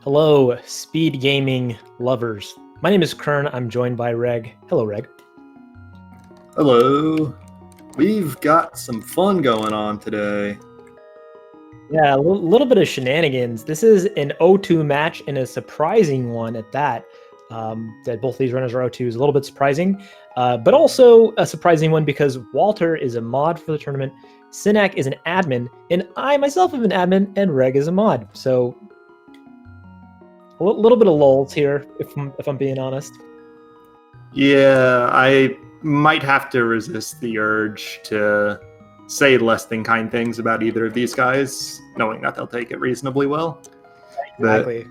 Hello, speed gaming lovers. My name is Kern. I'm joined by Reg. Hello, Reg. Hello. We've got some fun going on today. Yeah, a little bit of shenanigans. This is an 0-2 match and a surprising one at that. That both these runners are 0-2 is a little bit surprising, but also a surprising one because Walter is a mod for the tournament, Synack is an admin, and I myself am an admin, and Reg is a mod. So a little bit of lulls here, if I'm being honest. Yeah, I might have to resist the urge to say less than kind things about either of these guys, knowing that they'll take it reasonably well. Exactly.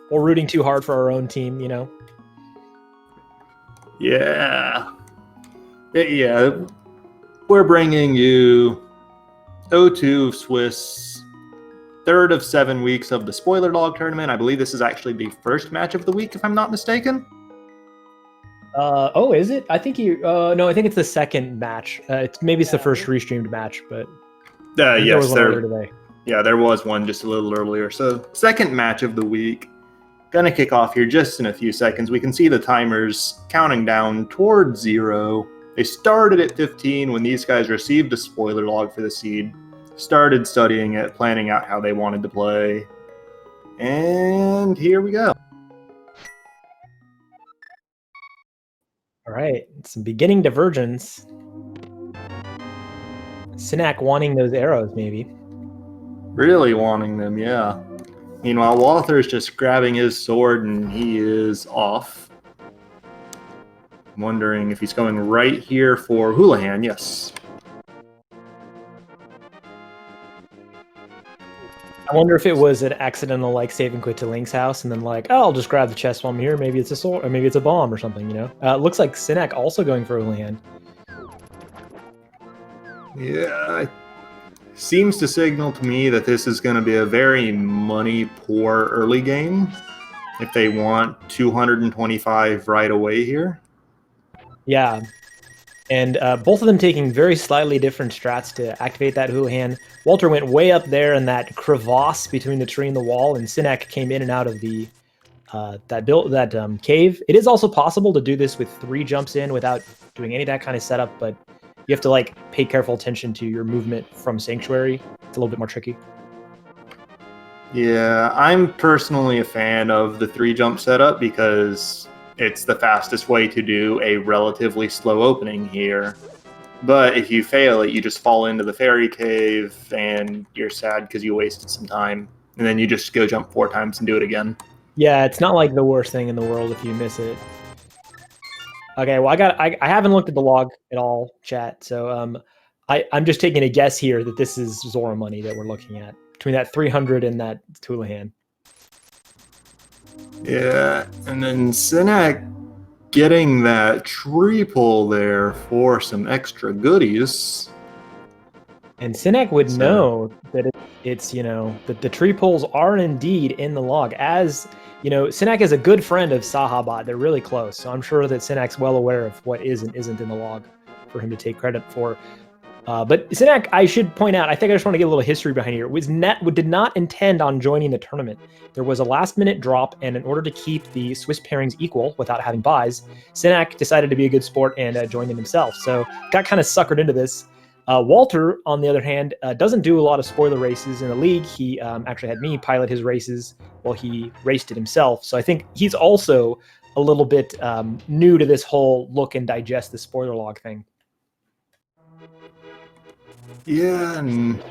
We're rooting too hard for our own team, you know? Yeah. We're bringing you 0-2 Swiss, third of 7 weeks of the spoiler log tournament. I believe this is actually the first match of the week, if I'm not mistaken. Oh, is it? I think no, I think it's the second match. Maybe it's the first restreamed match, but there was one earlier today. Yeah, there was one just a little earlier. So second match of the week. Gonna kick off here just in a few seconds. We can see the timers counting down towards 0. They started at 15 when these guys received a spoiler log for the seed, started studying it, planning out how they wanted to play. And here we go. All right, some beginning divergence. Synack wanting those arrows, maybe. Really wanting them, yeah. Meanwhile, Walther's just grabbing his sword and he is off. I'm wondering if he's going right here for Houlihan. Yes. I wonder if it was an accidental, like, save and quit to Link's house, and then like, oh, I'll just grab the chest while I'm here. Maybe it's a sword, or maybe it's a bomb or something, you know? It looks like Synack also going for Houlihan. Yeah, seems to signal to me that this is going to be a very money-poor early game if they want 225 right away here. Yeah, and both of them taking very slightly different strats to activate that Houlihan. Walter went way up there in that crevasse between the tree and the wall, and Synack came in and out of the that cave. It is also possible to do this with 3 jumps in without doing any of that kind of setup, but you have to like pay careful attention to your movement from Sanctuary. It's a little bit more tricky. Yeah, I'm personally a fan of the 3 jump setup because it's the fastest way to do a relatively slow opening here. But if you fail it, you just fall into the fairy cave and you're sad because you wasted some time. And then you just go jump 4 times and do it again. Yeah, it's not like the worst thing in the world if you miss it. Okay, well, I haven't looked at the log at all, chat. So I'm just taking a guess here that this is Zora money that we're looking at between that 300 and that Houlihan. Yeah, and then Synack getting that tree pull there for some extra goodies. And Synack would know that it's, you know, that the tree pulls are indeed in the log. As, you know, Synack is a good friend of Sahabat. They're really close. So I'm sure that Synack's well aware of what is and isn't in the log for him to take credit for. But Synack, I should point out, I think I just want to get a little history behind here, did not intend on joining the tournament. There was a last-minute drop, and in order to keep the Swiss pairings equal without having buys, Synack decided to be a good sport and joined them himself. So got kind of suckered into this. Walter, on the other hand, doesn't do a lot of spoiler races in the league. He actually had me pilot his races while he raced it himself. So I think he's also a little bit new to this whole look and digest the spoiler log thing. Yeah, and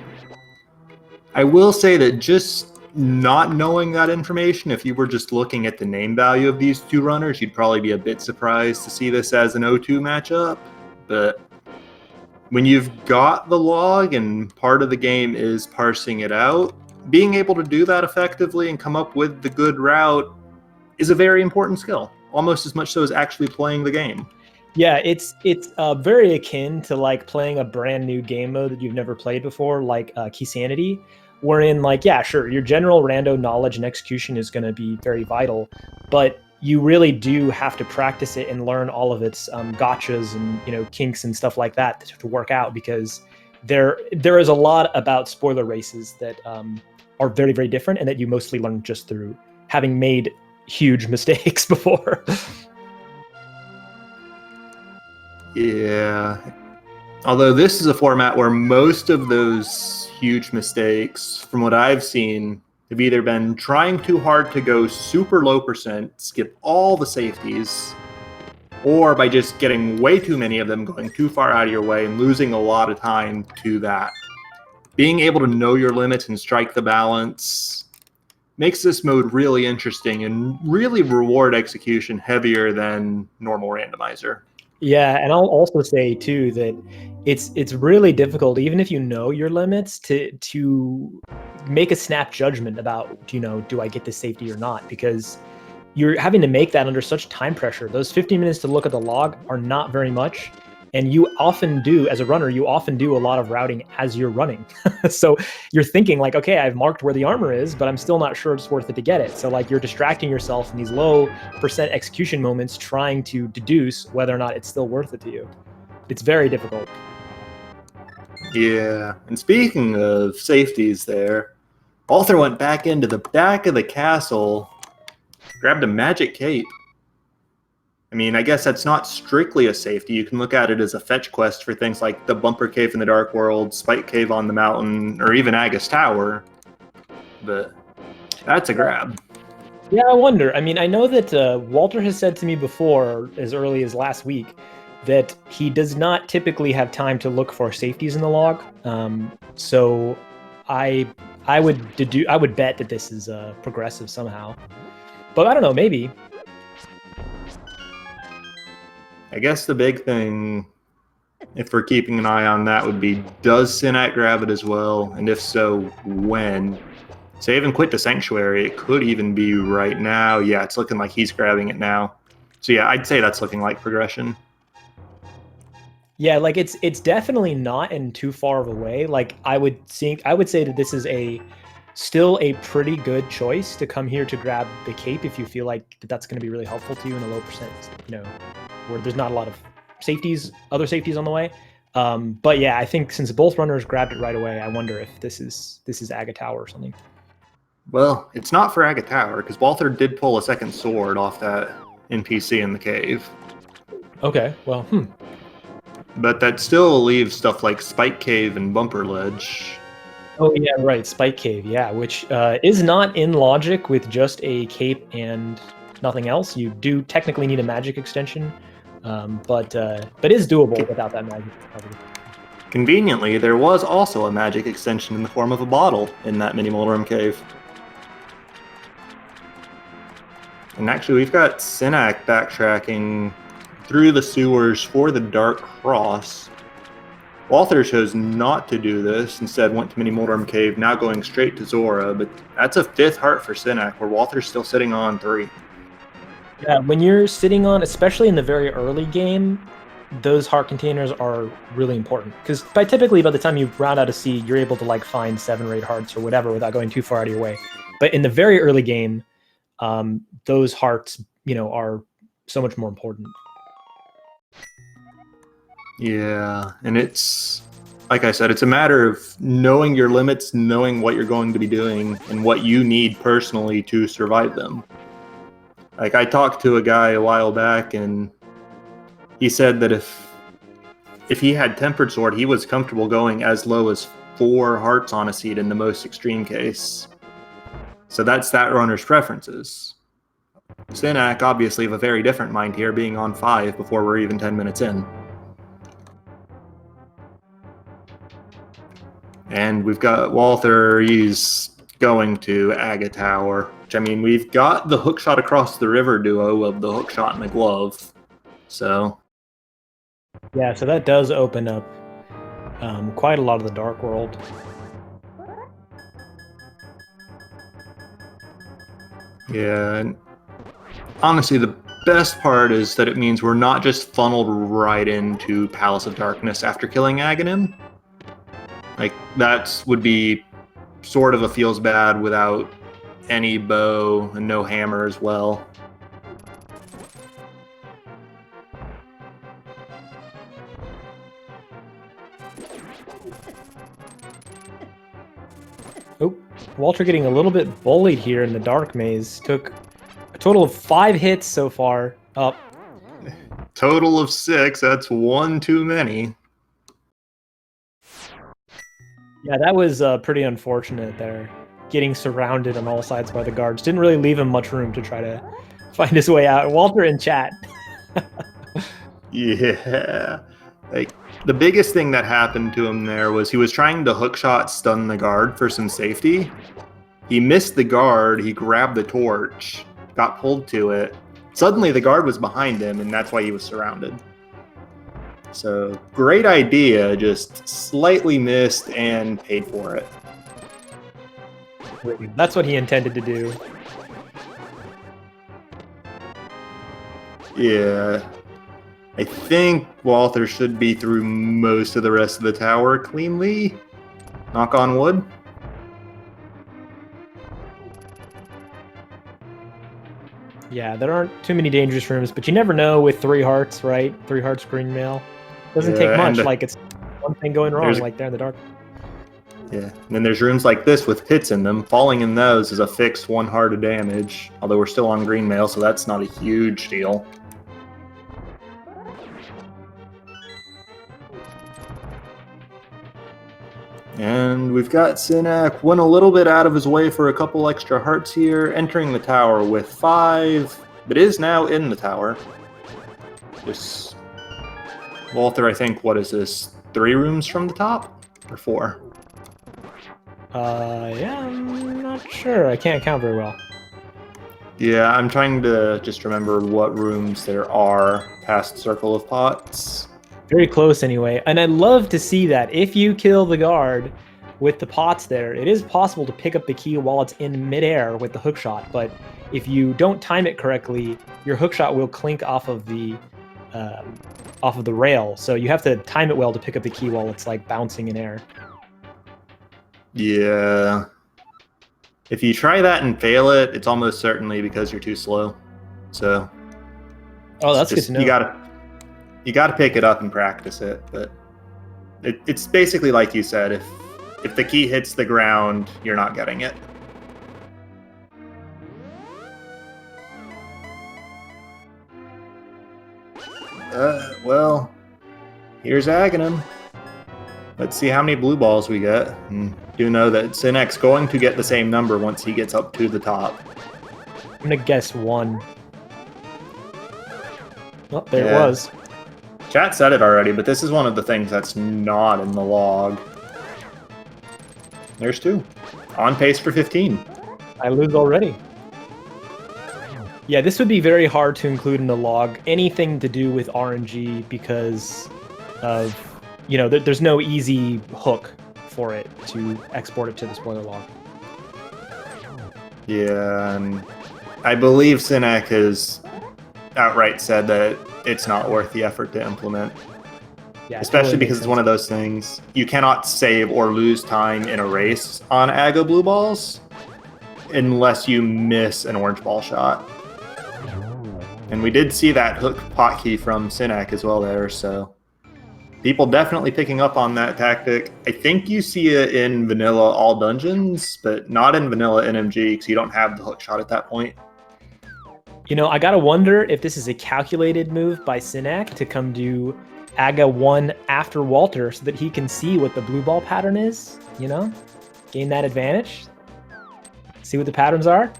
I will say that just not knowing that information, if you were just looking at the name value of these 2 runners, you'd probably be a bit surprised to see this as an 0-2 matchup. But when you've got the log and part of the game is parsing it out, being able to do that effectively and come up with the good route is a very important skill, almost as much so as actually playing the game. Yeah, it's very akin to like playing a brand new game mode that you've never played before, like Keysanity, wherein like, yeah, sure, your general rando knowledge and execution is going to be very vital, but you really do have to practice it and learn all of its gotchas and, you know, kinks and stuff like that to work out, because there is a lot about spoiler races that are very, very different and that you mostly learn just through having made huge mistakes before. Yeah. Although this is a format where most of those huge mistakes, from what I've seen, have either been trying too hard to go super low percent, skip all the safeties, or by just getting way too many of them, going too far out of your way and losing a lot of time to that. Being able to know your limits and strike the balance makes this mode really interesting and really reward execution heavier than normal randomizer. Yeah, and I'll also say too that it's really difficult, even if you know your limits, to make a snap judgment about, do I get this safety or not? Because you're having to make that under such time pressure. Those 15 minutes to look at the log are not very much. And you often do, as a runner, you often do a lot of routing as you're running. So you're thinking like, okay, I've marked where the armor is, but I'm still not sure it's worth it to get it. So like you're distracting yourself in these low percent execution moments, trying to deduce whether or not it's still worth it to you. It's very difficult. Yeah, and speaking of safeties there, Walther went back into the back of the castle, grabbed a magic cape. I mean, I guess that's not strictly a safety. You can look at it as a fetch quest for things like the Bumper Cave in the Dark World, Spike Cave on the Mountain, or even Agus Tower. But that's a grab. Yeah, I wonder. I mean, I know that Walter has said to me before, as early as last week, that he does not typically have time to look for safeties in the log. So I would bet that this is progressive somehow. But I don't know, maybe. I guess the big thing, if we're keeping an eye on that, would be, does Synack grab it as well? And if so, when? Save and quit the Sanctuary. It could even be right now. Yeah, it's looking like he's grabbing it now. So yeah, I'd say that's looking like progression. Yeah, like it's definitely not in too far of a way. Like I would say that this is still a pretty good choice to come here to grab the cape if you feel like that's going to be really helpful to you in a low percent, where there's not a lot of other safeties on the way. But yeah, I think since both runners grabbed it right away, I wonder if this is Aga Tower or something. Well, it's not for Aga Tower, because Walther did pull a second sword off that NPC in the cave. Okay, well, But that still leaves stuff like Spike Cave and Bumper Ledge. Oh yeah, right, Spike Cave, yeah, which is not in logic with just a cape and nothing else. You do technically need a magic extension, but is doable without that magic. Conveniently, there was also a magic extension in the form of a bottle in that mini Mulroom cave. And actually, we've got Synack backtracking through the sewers for the Dark Cross. Walther chose not to do this, instead went to Mini Mulroom Cave, now going straight to Zora, but that's a 5th heart for Synack, where Walther's still sitting on 3. Yeah, when you're sitting on, especially in the very early game, those heart containers are really important, because by the time you round out a seed, you're able to like find 7 or 8 hearts or whatever without going too far out of your way. But in the very early game, those hearts, are so much more important. Yeah, and it's, like I said, it's a matter of knowing your limits, knowing what you're going to be doing, and what you need personally to survive them. Like, I talked to a guy a while back, and he said that if he had Tempered Sword, he was comfortable going as low as 4 hearts on a seed in the most extreme case. So that's that runner's preferences. Synack obviously have a very different mind here, being on 5 before we're even 10 minutes in. And we've got Walther, he's going to Aga Tower. Which, I mean, we've got the hookshot across the river duo of the hookshot and the glove. So. Yeah, so that does open up quite a lot of the Dark World. Yeah, and honestly, the best part is that it means we're not just funneled right into Palace of Darkness after killing Aghanim. Like, that would be sort of a feels bad without any bow and no hammer as well. Oh, Walter getting a little bit bullied here in the dark maze. Took a total of 5 hits so far. Up. Total of 6. That's one too many. Yeah, that was pretty unfortunate there. Getting surrounded on all sides by the guards. Didn't really leave him much room to try to find his way out. Walter in chat. Yeah. Like, the biggest thing that happened to him there was he was trying to hookshot stun the guard for some safety. He missed the guard, he grabbed the torch, got pulled to it. Suddenly the guard was behind him, and that's why he was surrounded. So, great idea, just slightly missed and paid for it. That's what he intended to do. Yeah. I think Walther should be through most of the rest of the tower cleanly. Knock on wood. Yeah, there aren't too many dangerous rooms, but you never know with 3 hearts, right? 3 hearts green mail. Doesn't take much, like it's one thing going wrong, like there in the dark. Yeah, and then there's rooms like this with pits in them. Falling in those is a fixed 1 heart of damage, although we're still on green mail, so that's not a huge deal. And we've got Synack went a little bit out of his way for a couple extra hearts here, entering the tower with 5, but is now in the tower. Just Walther, I think, what is this? 3 rooms from the top? Or 4? Yeah, I'm not sure. I can't count very well. Yeah, I'm trying to just remember what rooms there are past Circle of Pots. Very close anyway. And I'd love to see that. If you kill the guard with the pots there, it is possible to pick up the key while it's in midair with the hookshot. But if you don't time it correctly, your hookshot will clink off of the rail. So you have to time it well to pick up the key while it's like bouncing in air. Yeah. If you try that and fail it, it's almost certainly because you're too slow. So. Oh, that's good to know. You got to pick it up and practice it, but it's basically like you said. If the key hits the ground, you're not getting it. Well, here's Aghanim. Let's see how many blue balls we get. And do know that Synack's going to get the same number once he gets up to the top. I'm gonna guess 1. Oh, there it was. Chat said it already, but this is one of the things that's not in the log. There's 2. On pace for 15. I lose already. Yeah, this would be very hard to include in the log. Anything to do with RNG because of, you know, there's no easy hook for it to export it to the spoiler log. Yeah, and I believe Synack has outright said that it's not worth the effort to implement. Yeah, especially totally because it's one of those things. You cannot save or lose time in a race on Aga blue balls unless you miss an orange ball shot. And we did see that hook pot key from Synack as well there, so people definitely picking up on that tactic. I think you see it in vanilla all dungeons, but not in vanilla NMG because you don't have the hook shot at that point. You know, I gotta wonder if this is a calculated move by Synack to come do Aga 1 after Walter so that he can see what the blue ball pattern is, you know? Gain that advantage. See what the patterns are?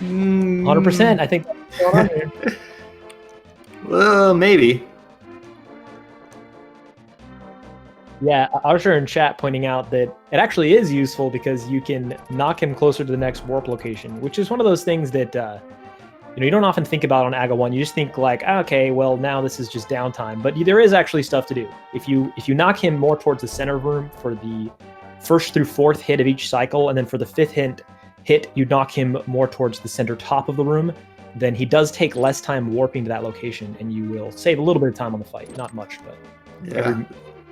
100%, I think that's what's going on here. Well, maybe. Yeah, Archer in chat pointing out that it actually is useful because you can knock him closer to the next warp location, which is one of those things that you know, you don't often think about on Aga 1. You just think like, okay, well, now this is just downtime. But there is actually stuff to do. If you knock him more towards the center room for the 1st through 4th hit of each cycle, and then for the 5th hit, you knock him more towards the center top of the room, then he does take less time warping to that location, and you will save a little bit of time on the fight. Not much, but yeah.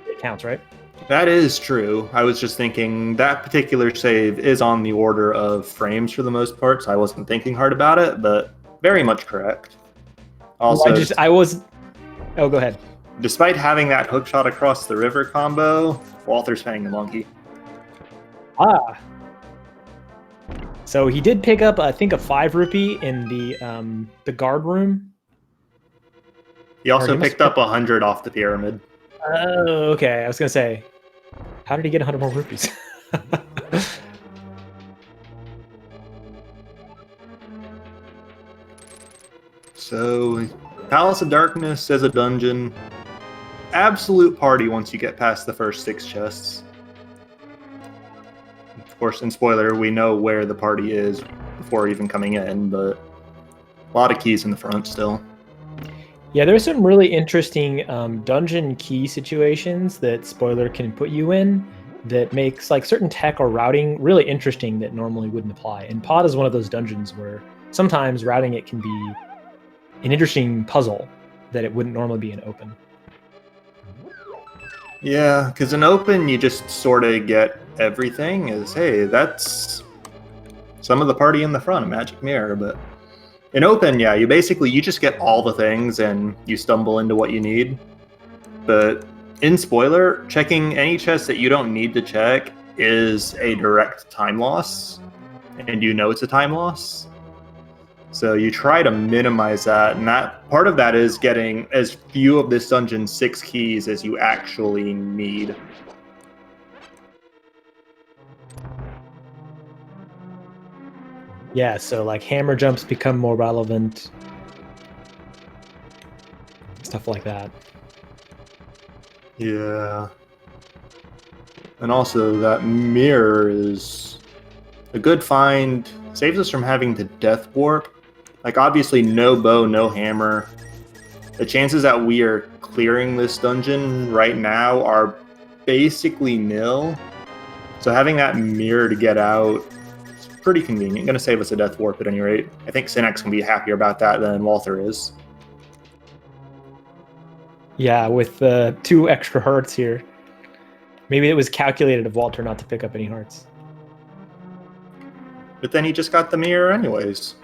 It counts, right? That is true. I was just thinking that particular save is on the order of frames for the most part, so I wasn't thinking hard about it, but very much correct. Also, oh, go ahead. Despite having that hookshot across the river combo, Walther's paying the monkey. Ah. So he did pick up, I think, a 5 rupee in the guard room. He also picked up 100 off the pyramid. Oh, okay. I was gonna say, how did he get 100 more rupees? So, Palace of Darkness as a dungeon, absolute party once you get past the first 6 chests. Of course, in spoiler, we know where the party is before even coming in, but a lot of keys in the front still. Yeah, there's some really interesting dungeon key situations that spoiler can put you in that makes like certain tech or routing really interesting that normally wouldn't apply. And Pod is one of those dungeons where sometimes routing it can be an interesting puzzle that it wouldn't normally be in open. Yeah, because in open, you just sort of get everything as, hey, that's some of the party in the front, a magic mirror. But in open, yeah, you just get all the things and you stumble into what you need. But in spoiler, checking any chest that you don't need to check is a direct time loss, and you know it's a time loss. So you try to minimize that, and that part of that is getting as few of this dungeon's 6 keys as you actually need. Yeah, so like hammer jumps become more relevant. Stuff like that. Yeah. And also that mirror is a good find. Saves us from having to death warp. Like, obviously, no bow, no hammer. The chances that we are clearing this dungeon right now are basically nil. So having that mirror to get out is pretty convenient. Going to save us a death warp at any rate. I think Synack's going to be happier about that than Walther is. Yeah, with 2 extra hearts here. Maybe it was calculated of Walter not to pick up any hearts. But then he just got the mirror anyways.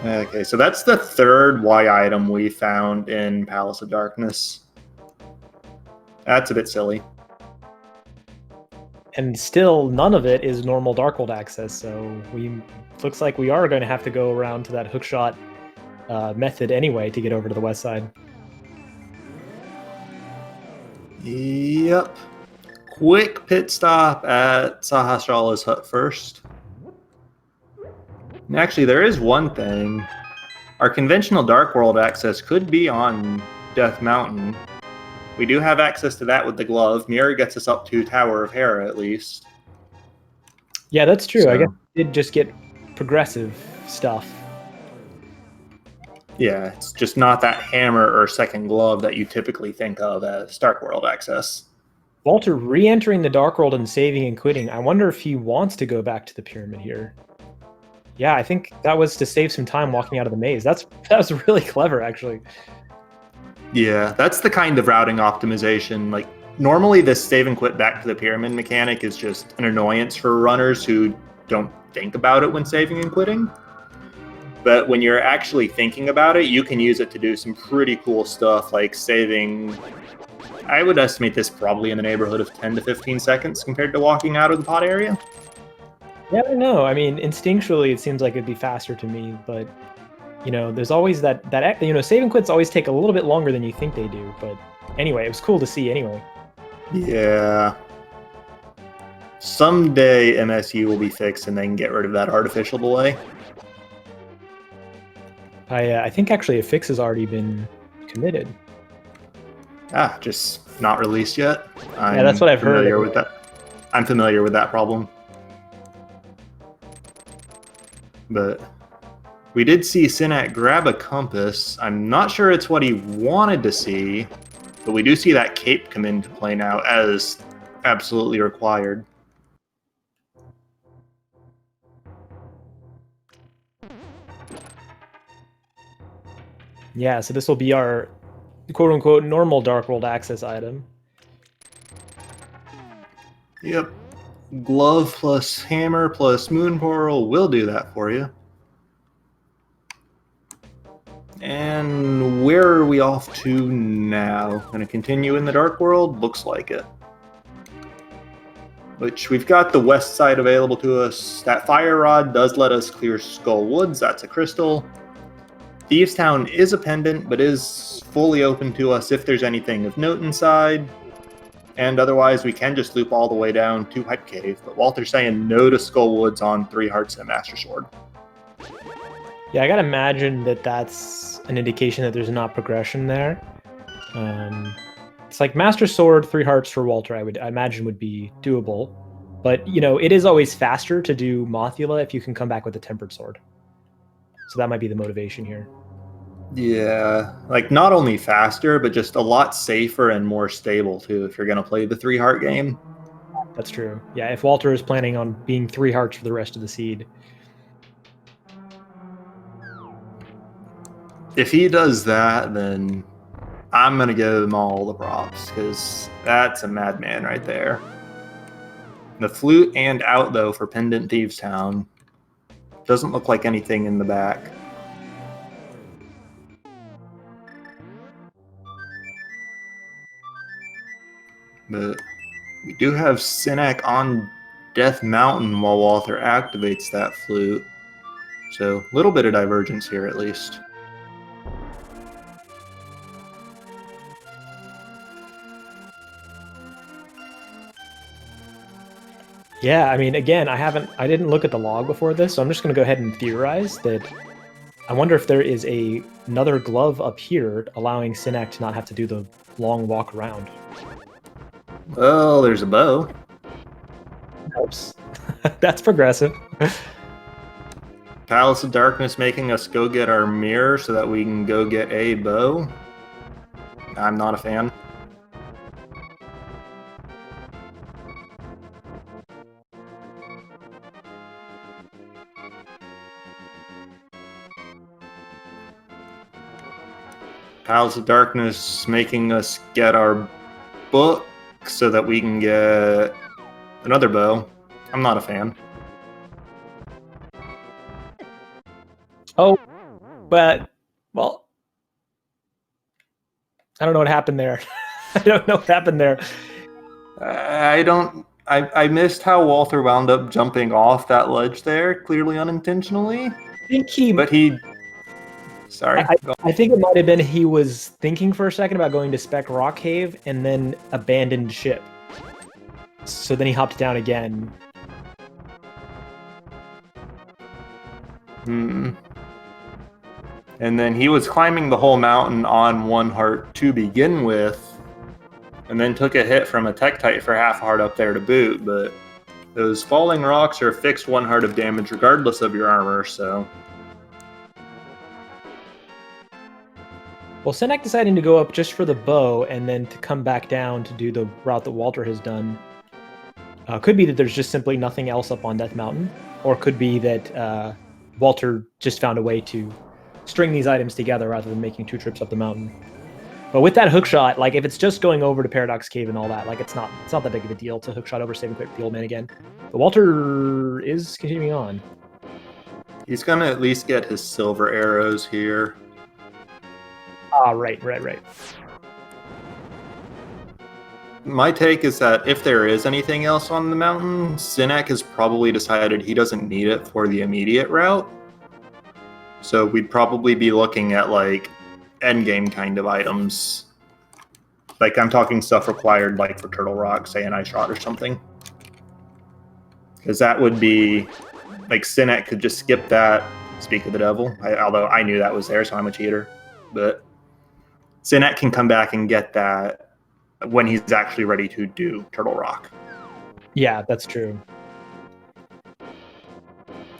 Okay, so that's the 3rd Y item we found in Palace of Darkness. That's a bit silly. And still, none of it is normal Darkworld access, so looks like we are going to have to go around to that hookshot method anyway to get over to the west side. Yep. Quick pit stop at Sahasrala's hut first. And actually, there is one thing. Our conventional Dark World access could be on Death Mountain. We do have access to that with the glove. Mirror gets us up to Tower of Hera, at least. Yeah, that's true. So, I guess we did just get progressive stuff. Yeah, it's just not that hammer or second glove that you typically think of as Dark World access. Walter re-entering the Dark World and saving and quitting. I wonder if he wants to go back to the pyramid here. Yeah, I think that was to save some time walking out of the maze. That was really clever, actually. Yeah, that's the kind of routing optimization. Like, normally this save and quit back to the pyramid mechanic is just an annoyance for runners who don't think about it when saving and quitting. But when you're actually thinking about it, you can use it to do some pretty cool stuff, like saving. I would estimate this probably in the neighborhood of 10 to 15 seconds compared to walking out of the pod area. Yeah, I don't know. I mean, instinctually, it seems like it'd be faster to me, but you know, there's always that you know, save and quits always take a little bit longer than you think they do. But anyway, it was cool to see. Anyway. Yeah. Someday MSU will be fixed and then get rid of that artificial delay. I think actually a fix has already been committed. Just not released yet. Yeah, that's what I've heard. With that. I'm familiar with that problem. But we did see Synack grab a compass. I'm not sure it's what he wanted to see, but we do see that cape come into play now as absolutely required. Yeah, so this will be our quote-unquote normal Dark World access item. Yep. Glove plus hammer plus moon portal will do that for you. And where are we off to now? Gonna continue in the Dark World? Looks like it. which we've got the west side available to us. That fire rod does let us clear Skull Woods. That's a crystal. Thieves Town is a pendant, but is fully open to us if there's anything of note inside. And otherwise, we can just loop all the way down to Hype Cave. But Walter's saying no to Skull Woods on 3 hearts and Master Sword. Yeah, I gotta imagine that that's an indication that there's not progression there. It's like Master Sword, 3 hearts for Walter, I imagine would be doable. But, you know, it is always faster to do Mothula if you can come back with a Tempered Sword. So that might be the motivation here. Yeah, like not only faster, but just a lot safer and more stable too if you're going to play the 3 heart game. That's true. Yeah, if Walter is planning on being 3 hearts for the rest of the seed. If he does that, then I'm going to give him all the props because that's a madman right there. The flute and out, though, for Pendant Thieves Town. Doesn't look like anything in the back. But we do have Synack on Death Mountain while Walther activates that flute. So a little bit of divergence here at least. Yeah, I mean, again, I didn't look at the log before this, so I'm just going to go ahead and theorize that I wonder if there is another glove up here allowing Synack to not have to do the long walk around. Well, there's a bow. Helps. That's progressive. Palace of Darkness making us go get our mirror so that we can go get a bow. I'm not a fan. Palace of Darkness making us get our book so that we can get another bow. I'm not a fan. Oh, but, well, I don't know what happened there. I don't know what happened there. I missed how Walther wound up jumping off that ledge there, clearly unintentionally. Sorry. I think it might have been he was thinking for a second about going to Spec Rock Cave and then abandoned ship. So then he hopped down again. And then he was climbing the whole mountain on 1 heart to begin with, and then took a hit from a Tektite for half a heart up there to boot, but those falling rocks are a fixed 1 heart of damage regardless of your armor, so... Well, Synack deciding to go up just for the bow and then to come back down to do the route that Walter has done. Could be that there's just simply nothing else up on Death Mountain, or could be that Walter just found a way to string these items together rather than making 2 trips up the mountain. But with that hookshot, like if it's just going over to Paradox Cave and all that, like it's not that big of a deal to hookshot over Saving Quick the Old Man again. But Walter is continuing on. He's gonna at least get his silver arrows here. Ah, right. My take is that if there is anything else on the mountain, Synack has probably decided he doesn't need it for the immediate route. So we'd probably be looking at like endgame kind of items. Like I'm talking stuff required like for Turtle Rock, say an ice shot or something. Because that would be like Synack could just skip that, speak of the devil. Although I knew that was there, so I'm a cheater. But Synack can come back and get that when he's actually ready to do Turtle Rock. Yeah, that's true.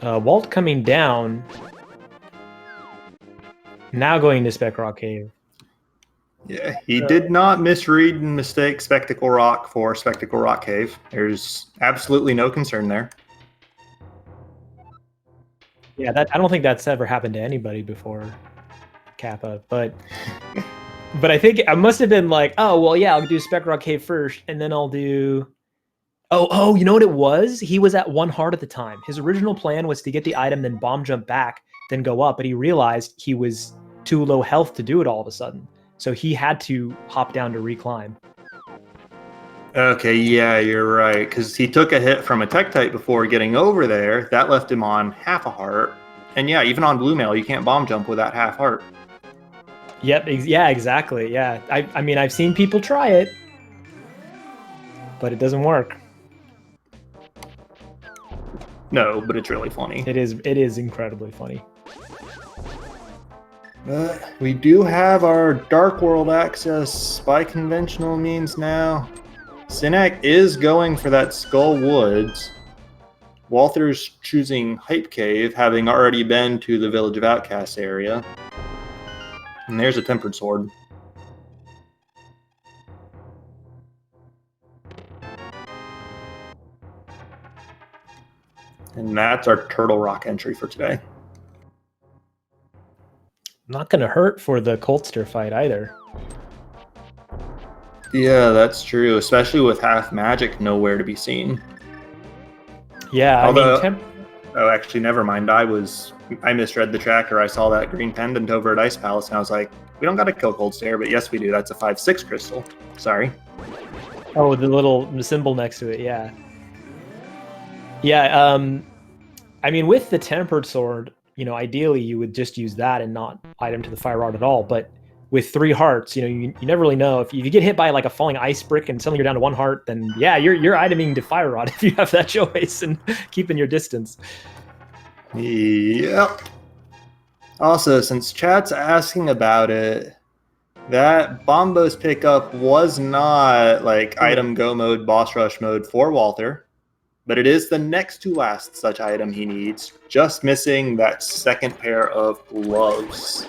Walt coming down. Now going to Spec Rock Cave. Yeah, he did not misread and mistake Spectacle Rock for Spectacle Rock Cave. There's absolutely no concern there. Yeah, I don't think that's ever happened to anybody before, Kappa. But I think I must have been like, oh, well, yeah, I'll do Spec Rock Cave first, and then I'll do... Oh, you know what it was? He was at 1 heart at the time. His original plan was to get the item, then bomb jump back, then go up, but he realized he was too low health to do it all of a sudden. So he had to hop down to reclimb. Okay, yeah, you're right. Because he took a hit from a Tektite before getting over there. That left him on half a heart. And yeah, even on blue mail, you can't bomb jump with that half heart. Yep. Yeah. Exactly. Yeah. I mean, I've seen people try it, but it doesn't work. No, but it's really funny. It is. It is incredibly funny. But we do have our Dark World access by conventional means now. Synack is going for that Skull Woods. Walther's choosing Hype Cave, having already been to the Village of Outcasts area. And there's a Tempered Sword. And that's our Turtle Rock entry for today. Not going to hurt for the Coltster fight either. Yeah, that's true, especially with half magic nowhere to be seen. Yeah, Although, I mean, oh, actually, never mind. I misread the tracker. I saw that green pendant over at Ice Palace, and I was like, we don't got to kill Cold Stare, but yes, we do. That's a 5/6 crystal. Sorry. Oh, the little symbol next to it, yeah. Yeah, I mean, with the Tempered Sword, you know, ideally you would just use that and not item to the Fire Rod at all, but with 3 hearts, you know, you never really know. If you get hit by like a falling ice brick and suddenly you're down to 1 heart, then yeah, you're iteming to Fire Rod if you have that choice and keeping your distance. Yep. Also, since chat's asking about it, that Bombos pickup was not like item go mode, boss rush mode for Walther, but it is the next to last such item he needs, just missing that second pair of gloves.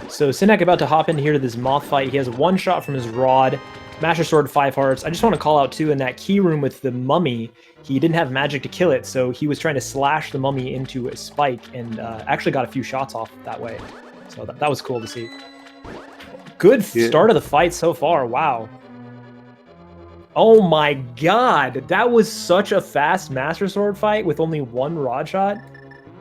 So Synack about to hop in here to this moth fight. He has 1 shot from his rod, Master Sword, 5 hearts. I just want to call out too, in that key room with the mummy, he didn't have magic to kill it, so he was trying to slash the mummy into a spike and actually got a few shots off that way. So that was cool to see. Good start of the fight so far. Wow. Oh my god, that was such a fast Master Sword fight with only 1 rod shot.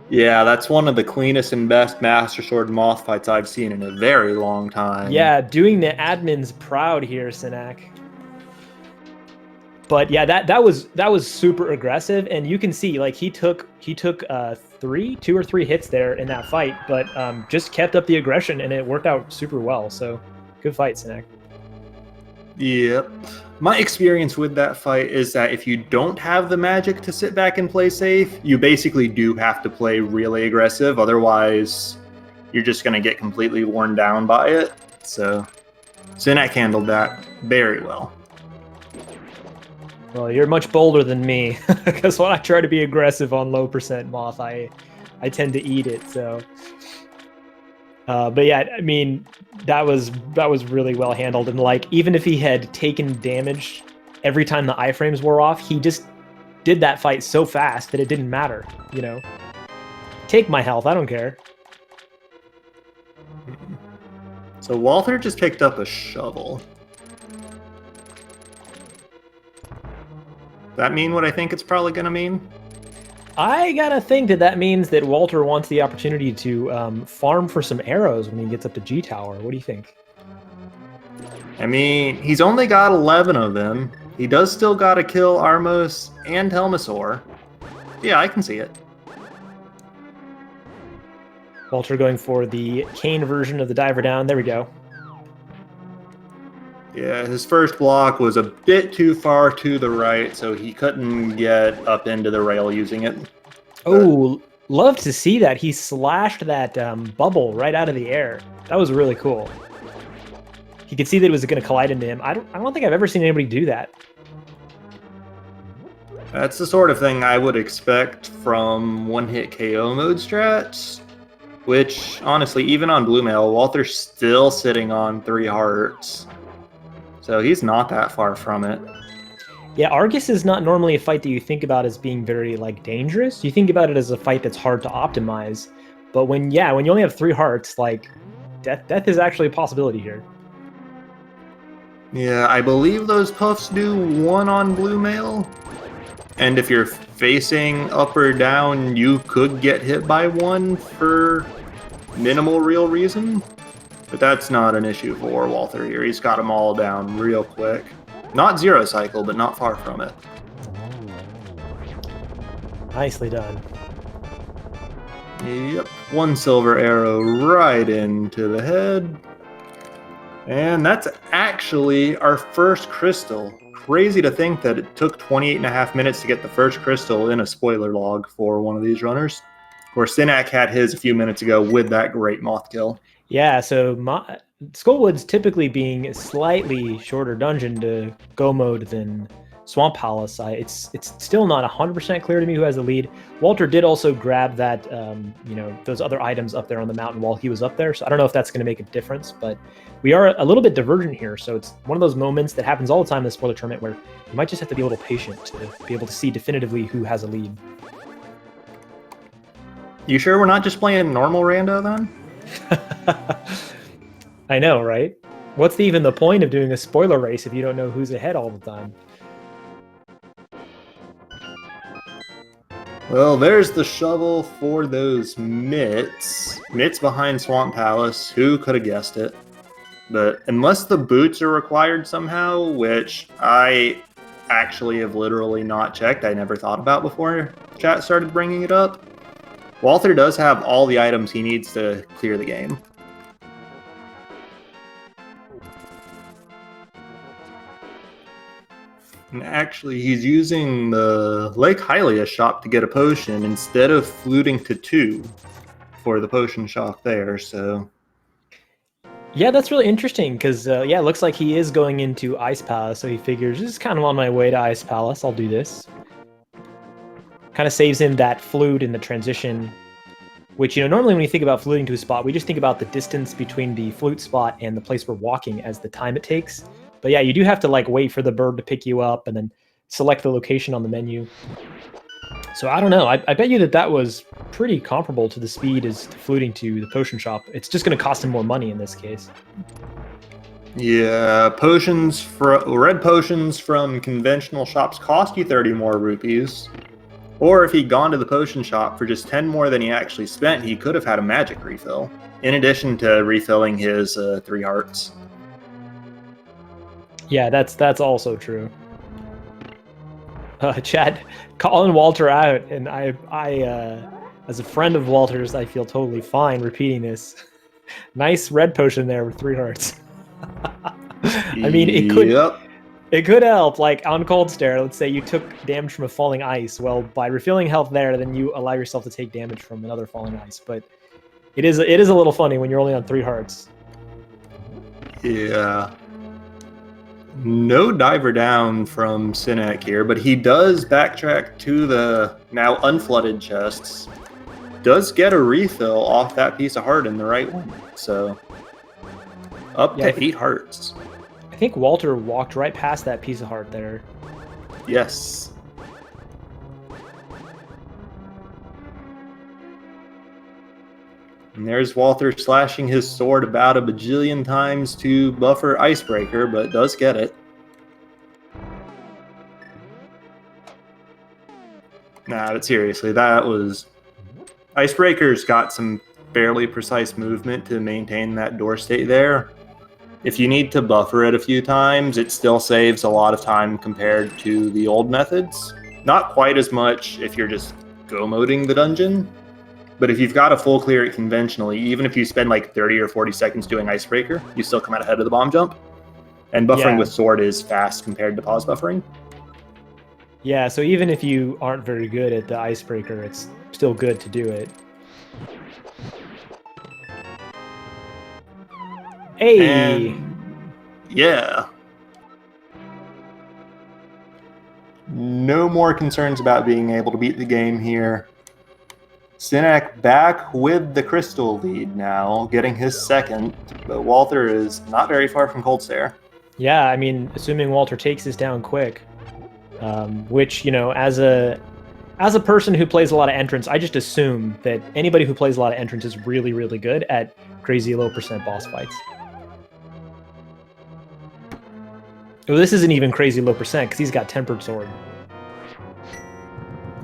Yeah, that's one of the cleanest and best Master Sword moth fights I've seen in a very long time. Yeah, doing the admins proud here, Synack. But yeah, that was super aggressive, and you can see like he took 2 or 3 hits there in that fight, but just kept up the aggression, and it worked out super well. So good fight, Synack. Yep. My experience with that fight is that if you don't have the magic to sit back and play safe, you basically do have to play really aggressive. Otherwise, you're just going to get completely worn down by it. So, Synack handled that very well. Well, you're much bolder than me, because when I try to be aggressive on low percent moth, I tend to eat it. So, but yeah, I mean, that was really well handled, and like even if he had taken damage every time the iframes wore off, he just did that fight so fast that it didn't matter. You know, take my health, I don't care. So Walther just picked up a shovel. That mean what I think it's probably gonna mean? I gotta think that means that Walther wants the opportunity to farm for some arrows when he gets up to G Tower. What do you think? I mean, he's only got 11 of them. He does still gotta kill Armos and Helmasaur. Yeah, I can see it. Walther going for the Kane version of the diver down. There we go. Yeah, his first block was a bit too far to the right, so he couldn't get up into the rail using it. Oh, love to see that. He slashed that bubble right out of the air. That was really cool. He could see that it was going to collide into him. I don't think I've ever seen anybody do that. That's the sort of thing I would expect from one-hit KO mode strats, which, honestly, even on Blue Mail, Walther's still sitting on 3 hearts. So he's not that far from it. Yeah, Argus is not normally a fight that you think about as being very like dangerous. You think about it as a fight that's hard to optimize. But when you only have 3 hearts, like death is actually a possibility here. Yeah, I believe those puffs do 1 on Blue Mail. And if you're facing up or down, you could get hit by 1 for minimal real reason. But that's not an issue for Walther here. He's got them all down real quick. Not zero cycle, but not far from it. Nicely done. Yep, one silver arrow right into the head. And that's actually our first crystal. Crazy to think that it took 28.5 minutes to get the first crystal in a spoiler log for one of these runners. Where Synack had his a few minutes ago with that great moth kill. Yeah, so Skullwood's typically being a slightly shorter dungeon to go mode than Swamp Palace. It's still not 100% clear to me who has the lead. Walter did also grab that, those other items up there on the mountain while he was up there. So I don't know if that's going to make a difference, but we are a little bit divergent here. So it's one of those moments that happens all the time in the spoiler tournament where you might just have to be a little patient to be able to see definitively who has a lead. You sure we're not just playing normal rando then? I know, right? What's even the point of doing a spoiler race if you don't know who's ahead all the time? Well, there's the shovel for those mitts. Mitts behind Swamp Palace. Who could have guessed it? But unless the boots are required somehow, which I actually have literally not checked, I never thought about before chat started bringing it up. Walther does have all the items he needs to clear the game. And actually, he's using the Lake Hylia shop to get a potion instead of fluting to 2 for the potion shop there, so... Yeah, that's really interesting, because, it looks like he is going into Ice Palace, so he figures, this is kind of on my way to Ice Palace, I'll do this. Kind of saves him that flute in the transition, which, normally when you think about fluting to a spot, we just think about the distance between the flute spot and the place we're walking as the time it takes. But yeah, you do have to wait for the bird to pick you up and then select the location on the menu. So I don't know. I bet you that was pretty comparable to the speed as to fluting to the potion shop. It's just going to cost him more money in this case. Yeah, red potions from conventional shops cost you 30 more rupees. Or if he'd gone to the potion shop for just 10 more than he actually spent, he could have had a magic refill, in addition to refilling his 3 hearts. Yeah, that's also true. Chat, calling Walter out, and I as a friend of Walter's, I feel totally fine repeating this. Nice red potion there with 3 hearts. I mean, it could... Yep. It could help, on Cold Stare, let's say you took damage from a falling ice. Well, by refilling health there, then you allow yourself to take damage from another falling ice. But it is a little funny when you're only on 3 hearts. Yeah. No diver down from Synack here, but he does backtrack to the now unflooded chests. Does get a refill off that piece of heart in the right one. So, up to 8 hearts. I think Walter walked right past that piece of heart there. Yes. And there's Walter slashing his sword about a bajillion times to buffer Icebreaker, but does get it. Nah, but seriously, that was... Icebreaker's got some fairly precise movement to maintain that door state there. If you need to buffer it a few times, it still saves a lot of time compared to the old methods. Not quite as much if you're just go-moding the dungeon, but if you've got a full clear it conventionally, even if you spend 30 or 40 seconds doing Icebreaker, you still come out ahead of the bomb jump. And buffering with sword is fast compared to pause buffering. Yeah, so even if you aren't very good at the Icebreaker, it's still good to do it. Hey! And yeah. No more concerns about being able to beat the game here. Synack back with the crystal lead now, getting his second, but Walther is not very far from Cold Stare. Yeah, I mean, assuming Walter takes this down quick, which, as a person who plays a lot of entrance, I just assume that anybody who plays a lot of entrance is really, really good at crazy low % boss fights. Well, this isn't even crazy low % because he's got Tempered Sword.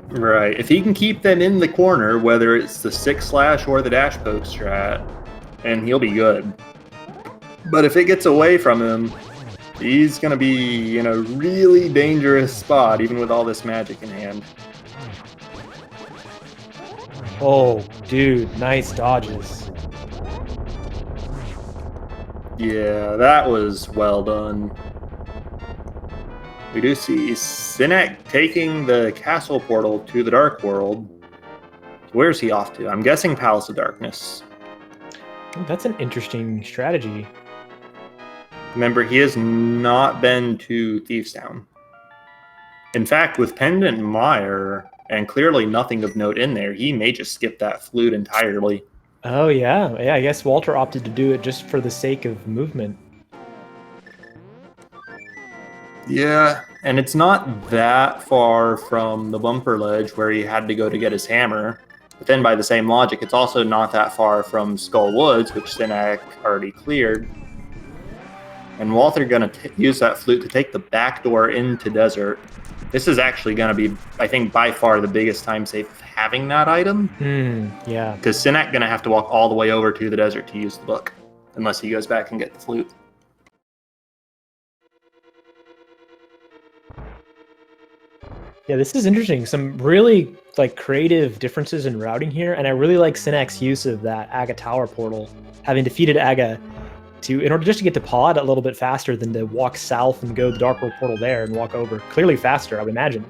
Right. If he can keep them in the corner, whether it's the 6-slash or the dash poke strat, and he'll be good. But if it gets away from him, He's going to be in a really dangerous spot, even with all this magic in hand. Oh, dude, nice dodges. Yeah, that was well done. We do see Synack taking the castle portal to the Dark World. Where's he off to? I'm guessing Palace of Darkness. That's an interesting strategy. Remember, he has not been to Thieves Town. In fact, with Pendant Mire, and clearly nothing of note in there, he may just skip that flute entirely. Oh, yeah. Yeah, I guess Walter opted to do it just for the sake of movement. Yeah, and it's not that far from the bumper ledge where he had to go to get his hammer. But then by the same logic, it's also not that far from Skull Woods, which Synack already cleared. And Walther going to use that flute to take the back door into Desert. This is actually going to be, I think, by far the biggest time save of having that item. Yeah. Because Synack going to have to walk all the way over to the desert to use the book, unless he goes back and get the flute. Yeah, this is interesting. Some really creative differences in routing here, and I really like Synack's use of that Aga Tower portal, having defeated Aga in order just to get to Pod a little bit faster than to walk south and go the Dark World portal there and walk over. Clearly faster, I would imagine.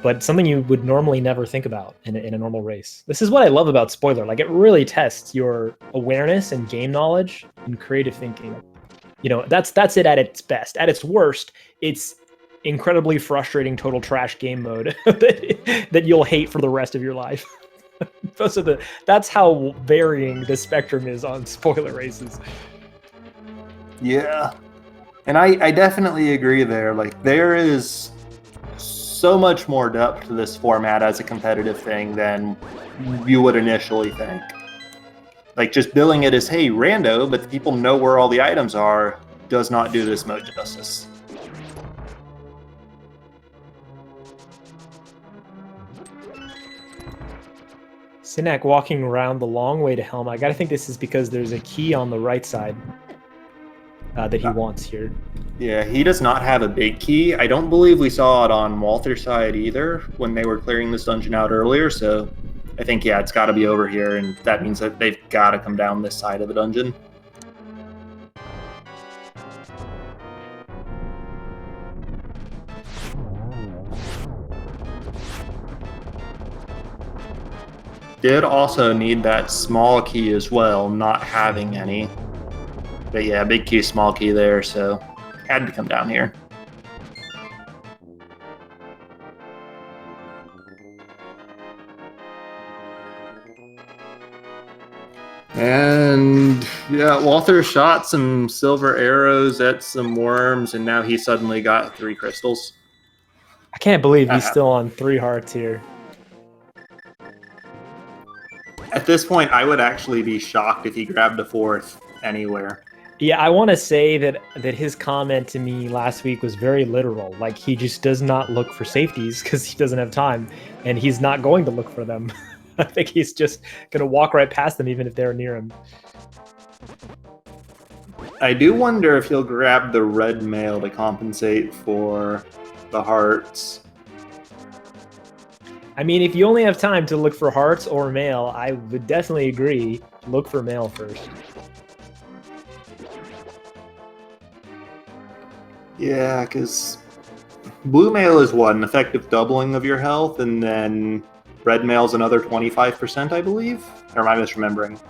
But something you would normally never think about in a normal race. This is what I love about Spoiler. It really tests your awareness and game knowledge and creative thinking. That's it at its best. At its worst, it's incredibly frustrating total trash game mode that you'll hate for the rest of your life. That's how varying the spectrum is on Spoiler races. Yeah, and I definitely agree there. There is so much more depth to this format as a competitive thing than you would initially think. Just billing it as, hey, rando, but the people know where all the items are, does not do this mode justice. Synack walking around the long way to Helm. I gotta think this is because there's a key on the right side that he wants here. Yeah, he does not have a big key. I don't believe we saw it on Walter's side either when they were clearing this dungeon out earlier, so I think, yeah, it's got to be over here, and that means that they've got to come down this side of the dungeon. Did also need that small key as well, not having any. But yeah, big key, small key there, so had to come down here. And yeah, Walther shot some silver arrows at some worms, and now he suddenly got 3 crystals. I can't believe he's still on 3 hearts here. At this point, I would actually be shocked if he grabbed a 4th anywhere. Yeah, I want to say that his comment to me last week was very literal. He just does not look for safeties because he doesn't have time, and he's not going to look for them. I think he's just going to walk right past them even if they're near him. I do wonder if he'll grab the red mail to compensate for the hearts. I mean, if you only have time to look for hearts or mail, I would definitely agree. Look for mail first. Yeah, because blue mail is an effective doubling of your health, and then red mail is another 25%, I believe? Or am I misremembering?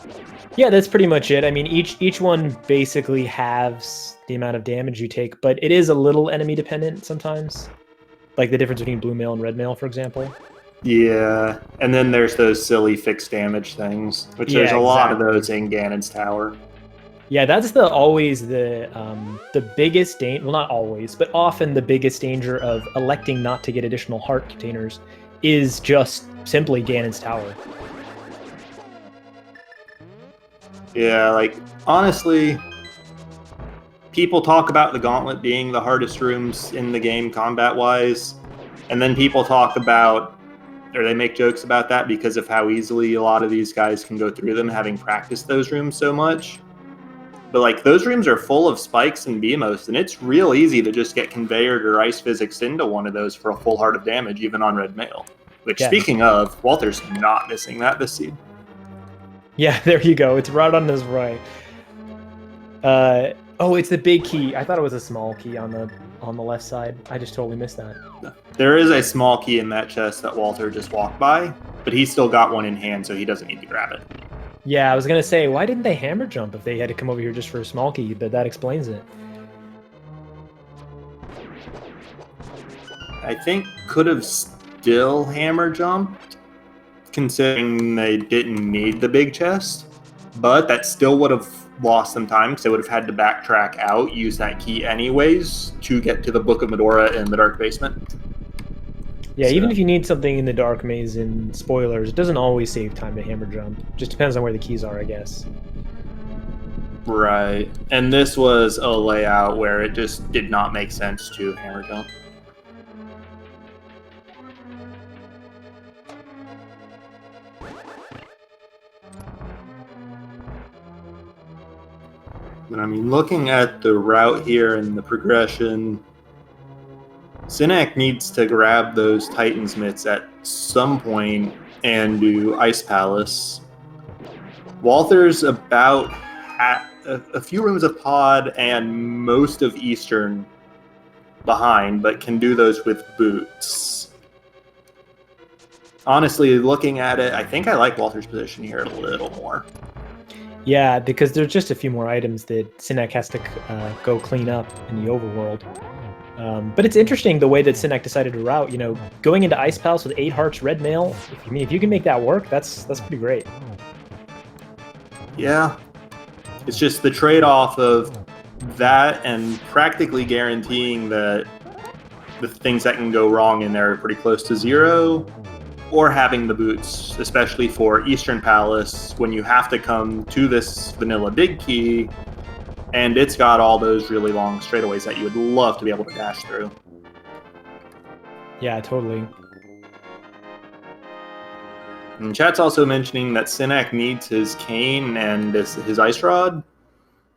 Yeah, that's pretty much it. I mean, each one basically halves the amount of damage you take, but it is a little enemy dependent sometimes. Like the difference between blue mail and red mail, for example. Yeah, and then there's those silly fixed damage things, which there's a lot of those in Ganon's Tower. Yeah, that's always the biggest danger. Well, not always, but often the biggest danger of electing not to get additional heart containers is just simply Ganon's Tower. Yeah, honestly, people talk about the Gauntlet being the hardest rooms in the game combat-wise, and then people talk about, or they make jokes about that because of how easily a lot of these guys can go through them, having practiced those rooms so much. But like those rooms are full of spikes and BMOs, and it's real easy to just get conveyored or ice physics into one of those for a full heart of damage, even on red mail. Which, Yeah. speaking of, Walter's not missing that this seed. Yeah, there you go. It's right on his right. Oh, it's the big key. I thought it was a small key on the left side. I just totally missed that. There is a small key in that chest that Walter just walked by, but he's still got one in hand, so he doesn't need to grab it. Yeah, I was gonna say, why didn't they hammer jump if they had to come over here just for a small key? But that explains it. I think could have still hammer jumped, considering they didn't need the big chest, but that still would have lost some time because they would have had to backtrack out, use that key anyways to get to the Book of Medora in the dark basement. Yeah, even if you need something in the dark maze in spoilers, it doesn't always save time to hammer jump. Just depends on where the keys are, I guess. Right. And this was a layout where it just did not make sense to hammer jump. But I mean, looking at the route here and the progression, Synack needs to grab those Titan's mitts at some point and do Ice Palace. Walther's about a few rooms of pod and most of Eastern behind, but can do those with boots. Honestly, looking at it, I think I like Walther's position here a little more. Yeah, because there's just a few more items that Synack has to go clean up in the overworld. But it's interesting the way that Synack decided to route. You know, going into Ice Palace with 8 hearts, red mail. If you can make that work, that's pretty great. Yeah, it's just the trade-off of that and practically guaranteeing that the things that can go wrong in there are pretty close to zero, or having the boots, especially for Eastern Palace, when you have to come to this vanilla big key, and it's got all those really long straightaways that you would love to be able to dash through. Yeah, totally. And chat's also mentioning that Synack needs his cane and his ice rod.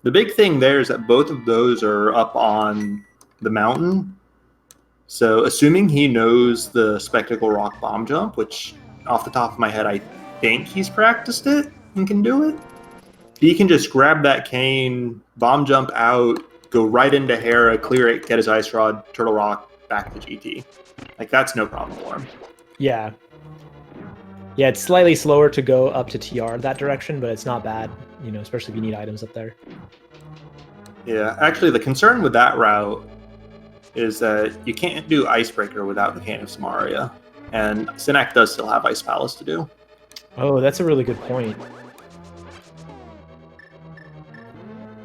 The big thing there is that both of those are up on the mountain. So assuming he knows the Spectacle Rock bomb jump, which off the top of my head, I think he's practiced it and can do it. He can just grab that cane, bomb jump out, go right into Hera, clear it, get his ice rod, Turtle Rock, back to GT. Like, that's no problem for him. Yeah. Yeah, it's slightly slower to go up to TR that direction, but it's not bad, you know, especially if you need items up there. Yeah, actually, the concern with that route is that you can't do Icebreaker without the Cane of Samaria, and Synack does still have Ice Palace to do. Oh, that's a really good point.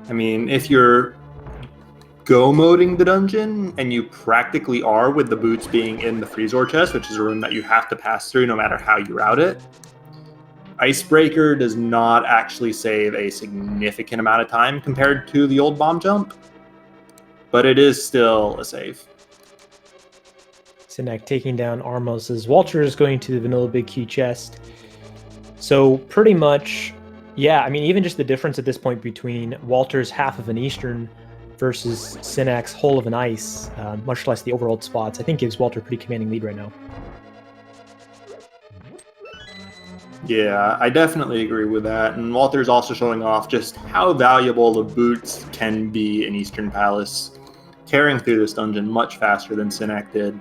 I mean, if you're go-moding the dungeon, and you practically are with the boots being in the Freezor chest, which is a room that you have to pass through no matter how you route it, Icebreaker does not actually save a significant amount of time compared to the old bomb jump, but it is still a save. Synack taking down Armos as Walter is going to the vanilla big key chest. So pretty much, yeah, I mean, even just the difference at this point between Walter's half of an Eastern versus Synack's whole of an Ice, much less the overworld spots, I think gives Walter a pretty commanding lead right now. Yeah, I definitely agree with that. And Walter's also showing off just how valuable the boots can be in Eastern Palace, carrying through this dungeon much faster than Synack did,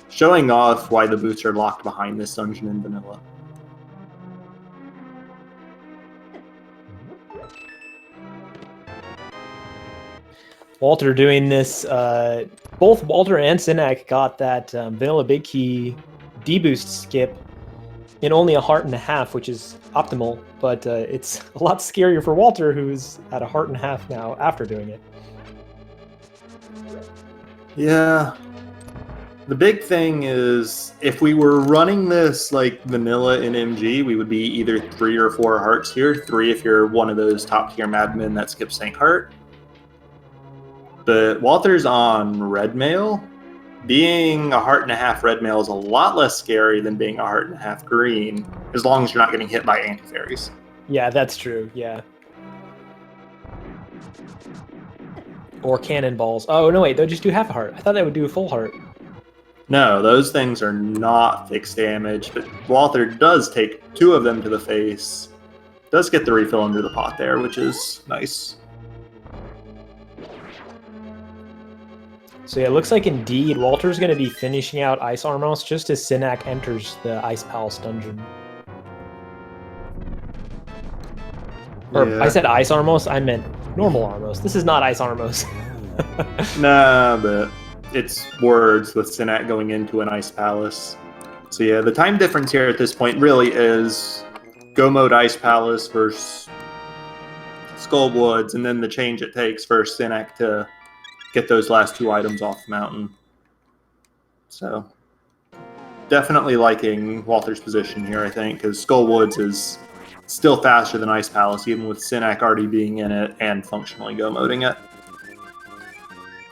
showing off why the boots are locked behind this dungeon in vanilla. Walter doing this, both Walter and Synack got that vanilla big key deboost skip in only a heart and a half, which is optimal, but it's a lot scarier for Walter, who's at a heart and a half now after doing it. Yeah. The big thing is, if we were running this like vanilla in MG, we would be either 3 or 4 hearts here. 3 if you're one of those top tier madmen that skips Saint Heart. But Walter's on red mail. Being a heart and a half red mail is a lot less scary than being a heart and a half green, as long as you're not getting hit by anti-fairies. Yeah, that's true, yeah. Or cannonballs. Oh, no, wait, they'll just do half a heart. I thought they would do a full heart. No, those things are not fixed damage, but Walther does take 2 of them to the face. Does get the refill under the pot there, which is nice. So yeah, it looks like indeed Walter's going to be finishing out Ice Armos just as Synack enters the Ice Palace dungeon. Or Yeah. I said Ice Armos, I meant normal Armos. This is not Ice Armos. Nah, but it's words with Synack going into an Ice Palace. So yeah, the time difference here at this point really is Go Mode Ice Palace versus Skull Woods, and then the change it takes for Synack to get those last 2 items off the mountain. So definitely liking Walther's position here, I think, because Skull Woods is still faster than Ice Palace, even with Synack already being in it and functionally go-moding it.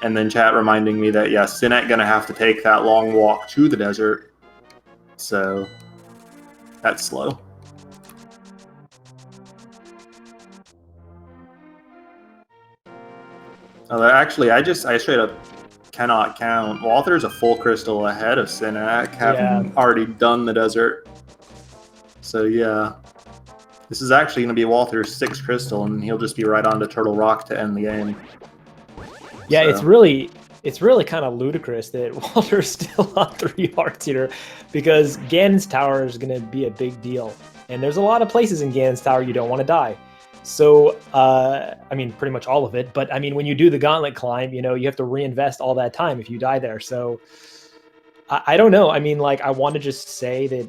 And then chat reminding me that, yeah, Synack going to have to take that long walk to the desert. So that's slow. Actually, I straight up cannot count. Walther's a full crystal ahead of Synack, having already done the desert. So yeah, this is actually going to be Walther's 6th crystal, and he'll just be right on to Turtle Rock to end the game. Yeah, So. it's really kind of ludicrous that Walter's still on 3 hearts here, because Ganon's Tower is going to be a big deal, and there's a lot of places in Ganon's Tower you don't want to die. So, I mean, pretty much all of it. But I mean, when you do the gauntlet climb, you know, you have to reinvest all that time if you die there. So, I don't know. I mean, like, I want to just say that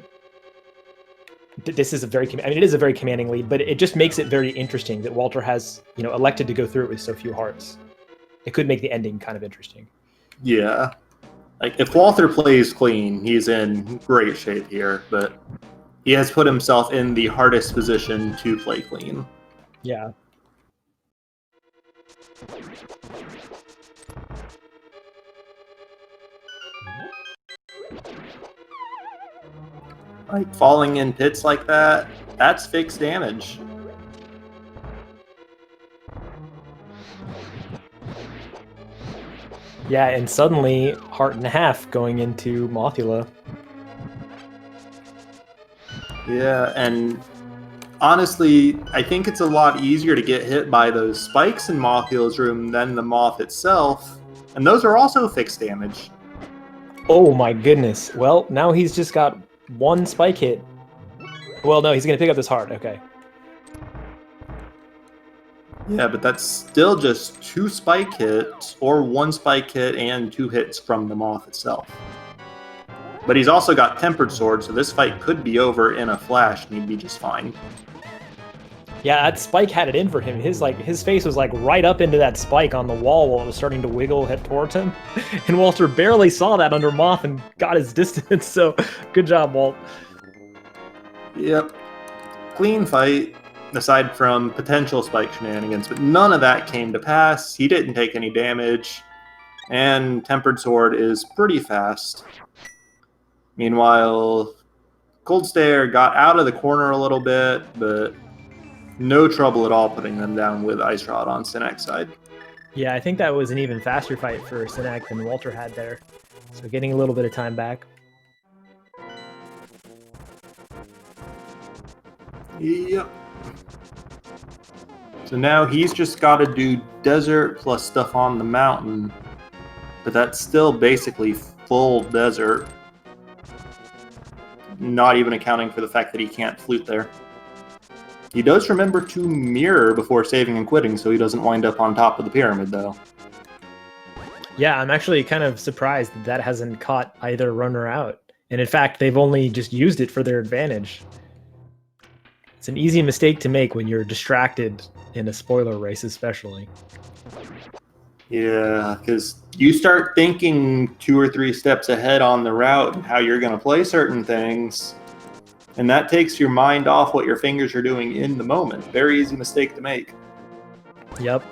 this is a very, I mean, it is a very commanding lead, but it just makes it very interesting that Walter has, you know, elected to go through it with so few hearts. It could make the ending kind of interesting. Yeah. Like, if Walther plays clean, he's in great shape here, but he has put himself in the hardest position to play clean. Yeah. Like, falling in pits like that, that's fixed damage. Yeah, and suddenly, heart and a half going into Mothula. Yeah, and honestly, I think it's a lot easier to get hit by those spikes in Mothula's room than the moth itself, and those are also fixed damage. Oh my goodness. Well, now he's just got 1 spike hit. Well, no, he's going to pick up this heart. Okay. Yeah, but that's still just 2 spike hits, or 1 spike hit and 2 hits from the moth itself. But he's also got Tempered Sword, so this fight could be over in a flash, and he'd be just fine. Yeah, that spike had it in for him. His face was like right up into that spike on the wall while it was starting to wiggle head towards him. And Walter barely saw that under Moth and got his distance, so good job, Walt. Yep. Clean fight, aside from potential spike shenanigans, but none of that came to pass. He didn't take any damage, and Tempered Sword is pretty fast. Meanwhile, Cold Stare got out of the corner a little bit, but no trouble at all putting them down with Ice Rod on Synack's side. Yeah, I think that was an even faster fight for Synack than Walter had there. So getting a little bit of time back. Yep. So now he's just got to do desert plus stuff on the mountain, but that's still basically full desert. Not even accounting for the fact that he can't flute there. He does remember to mirror before saving and quitting, so he doesn't wind up on top of the pyramid, though. Yeah, I'm actually kind of surprised that that hasn't caught either runner out. And in fact, they've only just used it for their advantage. It's an easy mistake to make when you're distracted in a spoiler race, especially. Yeah, because you start thinking 2 or 3 steps ahead on the route and how you're going to play certain things, and that takes your mind off what your fingers are doing in the moment. Very easy mistake to make. Yep.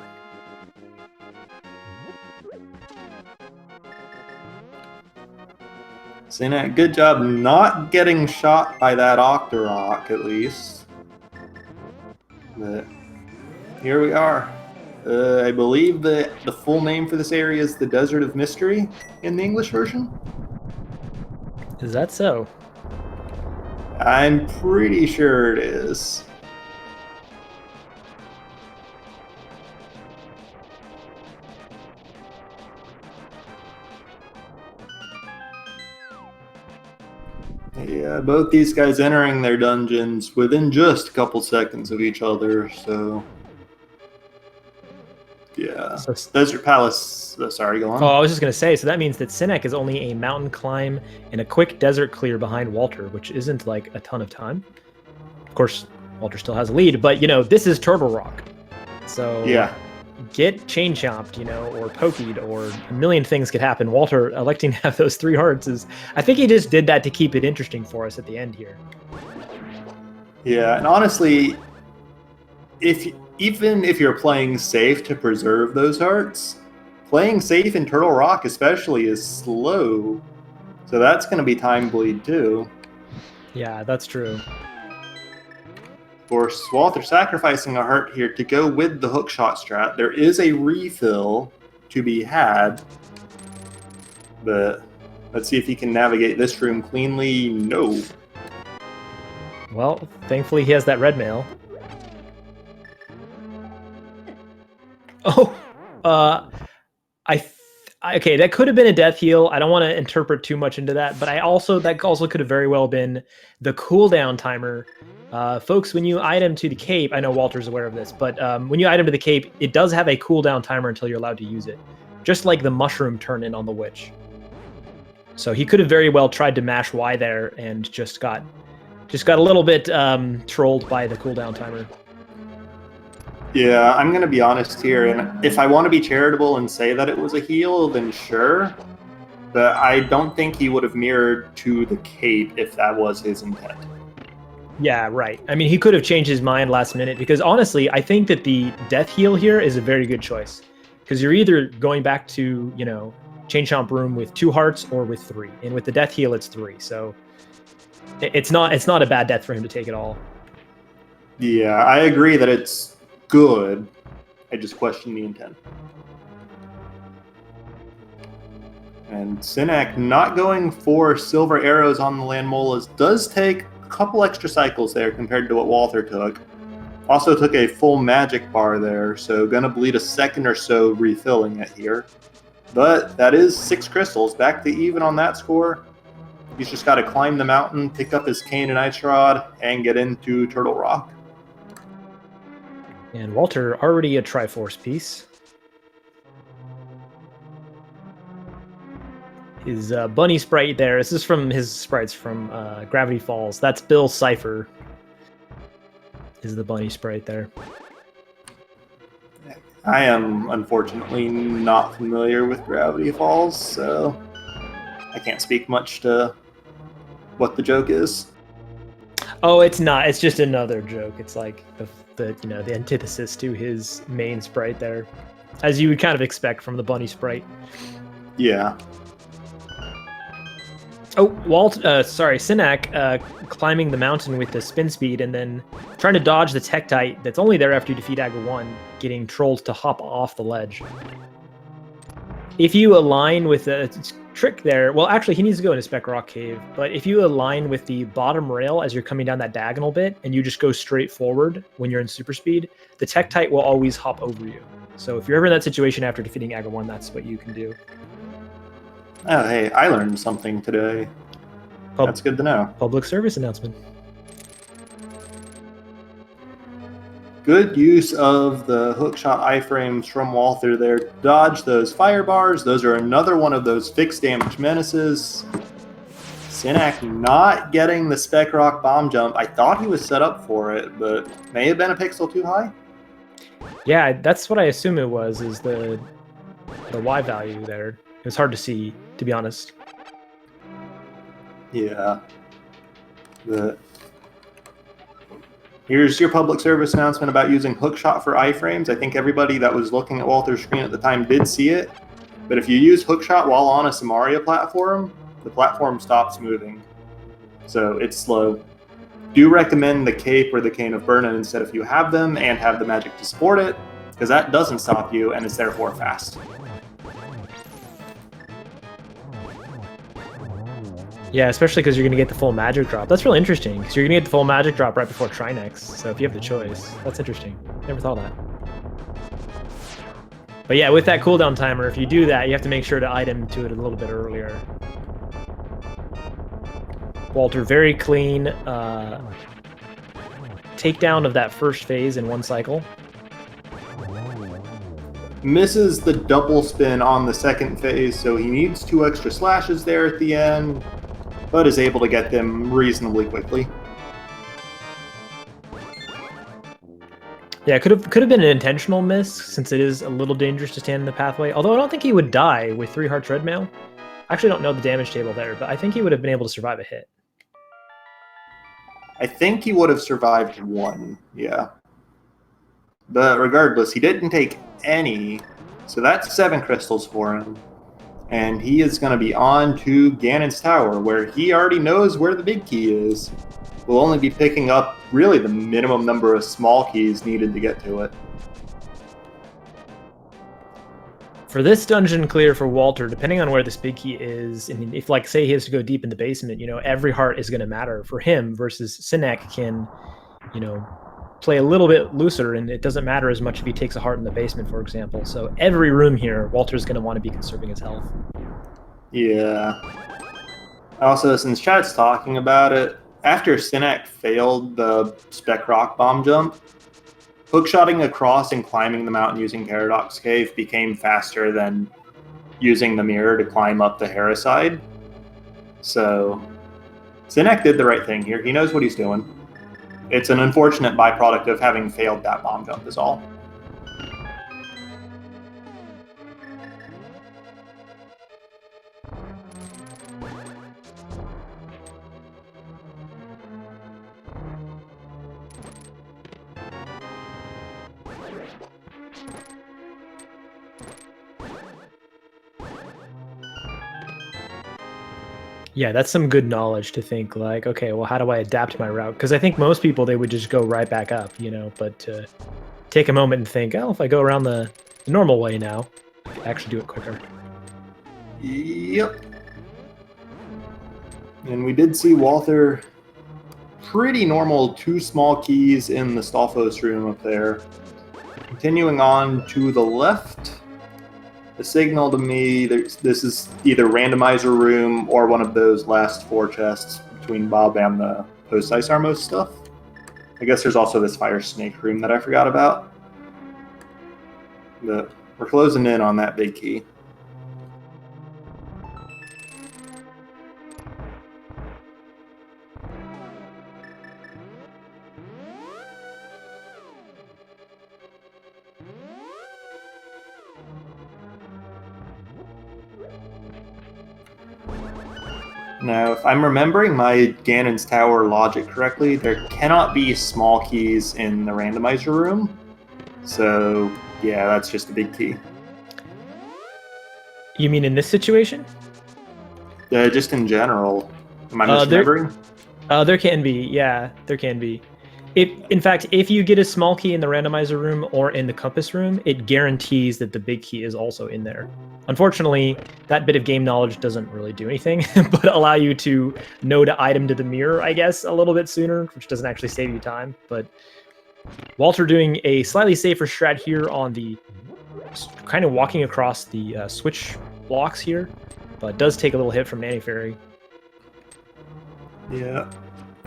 Synack, good job not getting shot by that Octorok, at least. But here we are. I believe that the full name for this area is the Desert of Mystery in the English version. Is that so? I'm pretty sure it is. Yeah, both these guys entering their dungeons within just a couple seconds of each other, so... Yeah. So, Desert Palace... sorry, go on. oh, I was just going to say, so that means that Synack is only a mountain climb and a quick desert clear behind Walter, which isn't like a ton of time. Of course, Walter still has a lead, but, you know, this is Turtle Rock. So... Yeah. Get chain chomped, you know, or pokeyed, or a million things could happen. Walter electing to have those 3 hearts is, I think he just did that to keep it interesting for us at the end here. Yeah, and honestly, even if you're playing safe to preserve those hearts, playing safe in Turtle Rock especially is slow. So that's going to be time bleed too. Yeah, that's true. Of course, Walter sacrificing a heart here to go with the hookshot strat. There is a refill to be had, but let's see if he can navigate this room cleanly. No. Well, thankfully he has that red mail. Oh, okay, that could have been a death heal. I don't want to interpret too much into that, but that also could have very well been the cooldown timer. Folks, when you item to the cape, I know Walter's aware of this, but when you item to the cape, it does have a cooldown timer until you're allowed to use it, just like the mushroom turn-in on the witch. So he could have very well tried to mash Y there and just got a little bit trolled by the cooldown timer. Yeah, I'm going to be honest here, and if I want to be charitable and say that it was a heal, then sure, but I don't think he would have mirrored to the cape if that was his intent. Yeah, right. I mean, he could have changed his mind last minute, because honestly, I think that the death heal here is a very good choice, because you're either going back to, you know, chain chomp room with 2 hearts or with 3, and with the death heal, it's 3. So it's not a bad death for him to take it all. Yeah, I agree that it's good. I just question the intent. And Synack not going for silver arrows on the Landmolas does take couple extra cycles there compared to what Walther took. Also took a full magic bar there, so gonna bleed a second or so refilling it here. But that is 6 crystals, back to even on that score. He's just got to climb the mountain, pick up his cane and ice rod, and get into Turtle Rock. And Walter already a Triforce piece. His bunny sprite there. This is from his sprites from Gravity Falls. That's Bill Cipher. Is the bunny sprite there? I am unfortunately not familiar with Gravity Falls, so I can't speak much to what the joke is. Oh, it's not. It's just another joke. It's like the you know, the antithesis to his main sprite there, as you would kind of expect from the bunny sprite. Yeah. Oh, Synack climbing the mountain with the spin speed and then trying to dodge the Tektite that's only there after you defeat Aga 1, getting trolled to hop off the ledge. If you align with a trick there, well, actually, he needs to go into Spec Rock Cave, but if you align with the bottom rail as you're coming down that diagonal bit and you just go straight forward when you're in super speed, the Tektite will always hop over you. So if you're ever in that situation after defeating Aga 1, that's what you can do. Oh, hey, I learned something today. That's good to know. Public service announcement. Good use of the hookshot iframes from Walther there. Dodge those fire bars. Those are another one of those fixed damage menaces. Synack not getting the Spec Rock bomb jump. I thought he was set up for it, but may have been a pixel too high. Yeah, that's what I assume it was, is the Y value there. It was hard to see, to be honest. Yeah. Here's your public service announcement about using hookshot for iframes. I think everybody that was looking at Walter's screen at the time did see it. But if you use hookshot while on a Samaria platform, the platform stops moving. So it's slow. Do recommend the cape or the cane of Burna instead if you have them and have the magic to support it, because that doesn't stop you and is therefore fast. Yeah, especially because you're going to get the full magic drop. That's really interesting, because you're going to get the full magic drop right before Trinex. So if you have the choice, that's interesting. Never thought of that. But yeah, with that cooldown timer, if you do that, you have to make sure to item to it a little bit earlier. Walter, very clean takedown of that first phase in one cycle. Misses the double spin on the second phase, so he needs 2 extra slashes there at the end, but is able to get them reasonably quickly. Yeah, could have been an intentional miss, since it is a little dangerous to stand in the pathway. Although I don't think he would die with 3 heart treadmill. I actually don't know the damage table there, but I think he would have been able to survive a hit. I think he would have survived 1, yeah. But regardless, he didn't take any, so that's 7 crystals for him. And he is going to be on to Ganon's Tower, where he already knows where the big key is. We'll only be picking up really the minimum number of small keys needed to get to it. For this dungeon clear for Walter, depending on where this big key is, and if, like, say he has to go deep in the basement, you know, every heart is going to matter for him, versus Synack can, you know, play a little bit looser, and it doesn't matter as much if he takes a heart in the basement, for example. So every room here, Walter's going to want to be conserving his health. Yeah. Also, since chat's talking about it, after Synack failed the Spec Rock bomb jump, hookshotting across and climbing the mountain using Paradox Cave became faster than using the mirror to climb up the Hera side. So Synack did the right thing here. He knows what he's doing. It's an unfortunate byproduct of having failed that bomb jump is all. Yeah, that's some good knowledge to think, like, okay, well, how do I adapt my route? Because I think most people, they would just go right back up, you know, but to take a moment and think, oh, if I go around the normal way now, I can actually do it quicker. Yep. And we did see Walther pretty normal 2 small keys in the Stalfos room up there. Continuing on to the left, the signal to me, this is either Randomizer room or one of those last 4 chests between Bob and the post-Isarmos stuff. I guess there's also this Fire Snake room that I forgot about. But we're closing in on that big key. Now, if I'm remembering my Ganon's Tower logic correctly, there cannot be small keys in the Randomizer room. So, yeah, that's just a big key. You mean in this situation? Just in general. Am I misremembering? There can be, yeah, there can be. In fact, if you get a small key in the Randomizer room or in the Compass room, it guarantees that the big key is also in there. Unfortunately, that bit of game knowledge doesn't really do anything, but allow you to know to item to the mirror, I guess, a little bit sooner, which doesn't actually save you time. But Walter doing a slightly safer strat here on the kind of walking across the switch blocks here, but does take a little hit from Nanny Fairy. Yeah.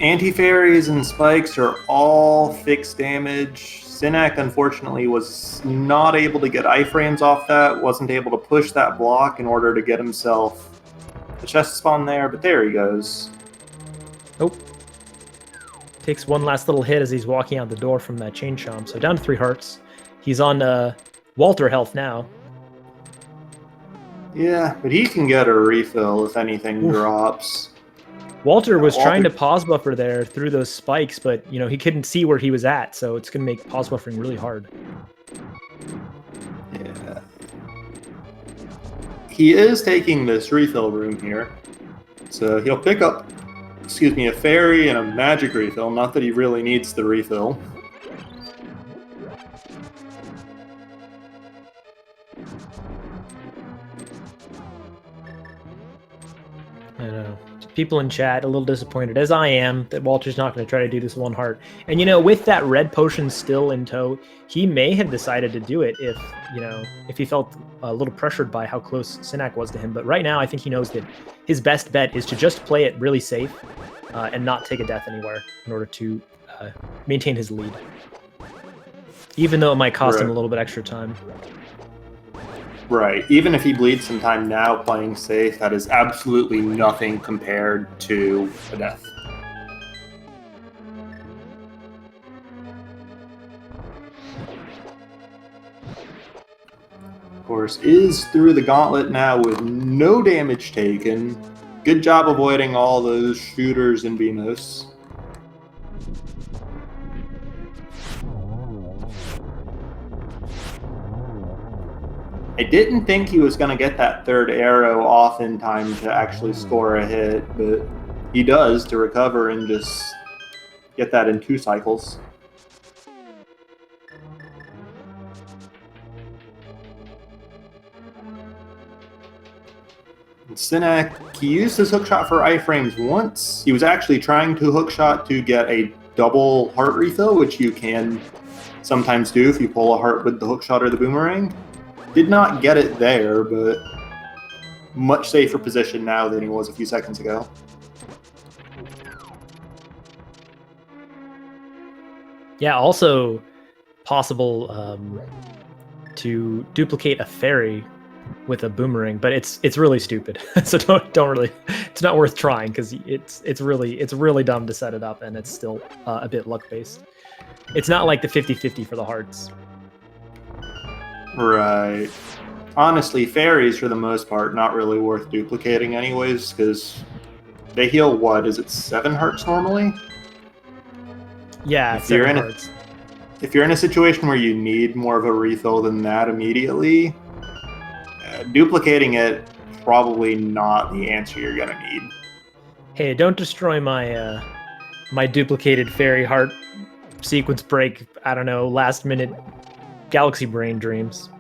Anti-fairies and spikes are all fixed damage. Synack, unfortunately, was not able to get iframes off that, wasn't able to push that block in order to get himself the chest spawn there, but there he goes. Oh. Takes one last little hit as he's walking out the door from that chain chomp, so down to 3 hearts. He's on Walter health now. Yeah, but he can get a refill if anything drops. Walter was trying to pause buffer there through those spikes, but you know he couldn't see where he was at, so it's going to make pause buffering really hard. Yeah. He is taking this refill room here, so he'll pick up, a fairy and a magic refill. Not that he really needs the refill. people in chat a little disappointed, as I am, that Walter's not going to try to do this one heart. And, you know, with that red potion still in tow, he may have decided to do it if, you know, if he felt a little pressured by how close Synack was to him. But right now, I think he knows that his best bet is to just play it really safe and not take a death anywhere in order to maintain his lead. Even though it might cost him a little bit extra time. Right. Even if he bleeds some time now playing safe, that is absolutely nothing compared to a death. Of course, is through the gauntlet now with no damage taken. Good job avoiding all those shooters in Beamos. I didn't think he was going to get that third arrow off in time to actually score a hit, but he does to recover and just get that in 2 cycles. And Synack, he used his hookshot for iframes once. He was actually trying to hookshot to get a double heart refill, which you can sometimes do if you pull a heart with the hookshot or the boomerang. Did not get it there, but much safer position now than he was a few seconds ago. Yeah, also possible to duplicate a fairy with a boomerang, but it's really stupid. So don't really. It's not worth trying because it's really dumb to set it up, and it's still a bit luck based. It's not like the 50-50 for the hearts. Right. Honestly, fairies, for the most part, not really worth duplicating anyways, because they heal, what, is it 7 hearts normally? Yeah, 7 hearts. If you're in a situation where you need more of a refill than that immediately, duplicating it, probably not the answer you're going to need. Hey, don't destroy my my duplicated fairy heart sequence break, I don't know, last minute Galaxy Brain dreams.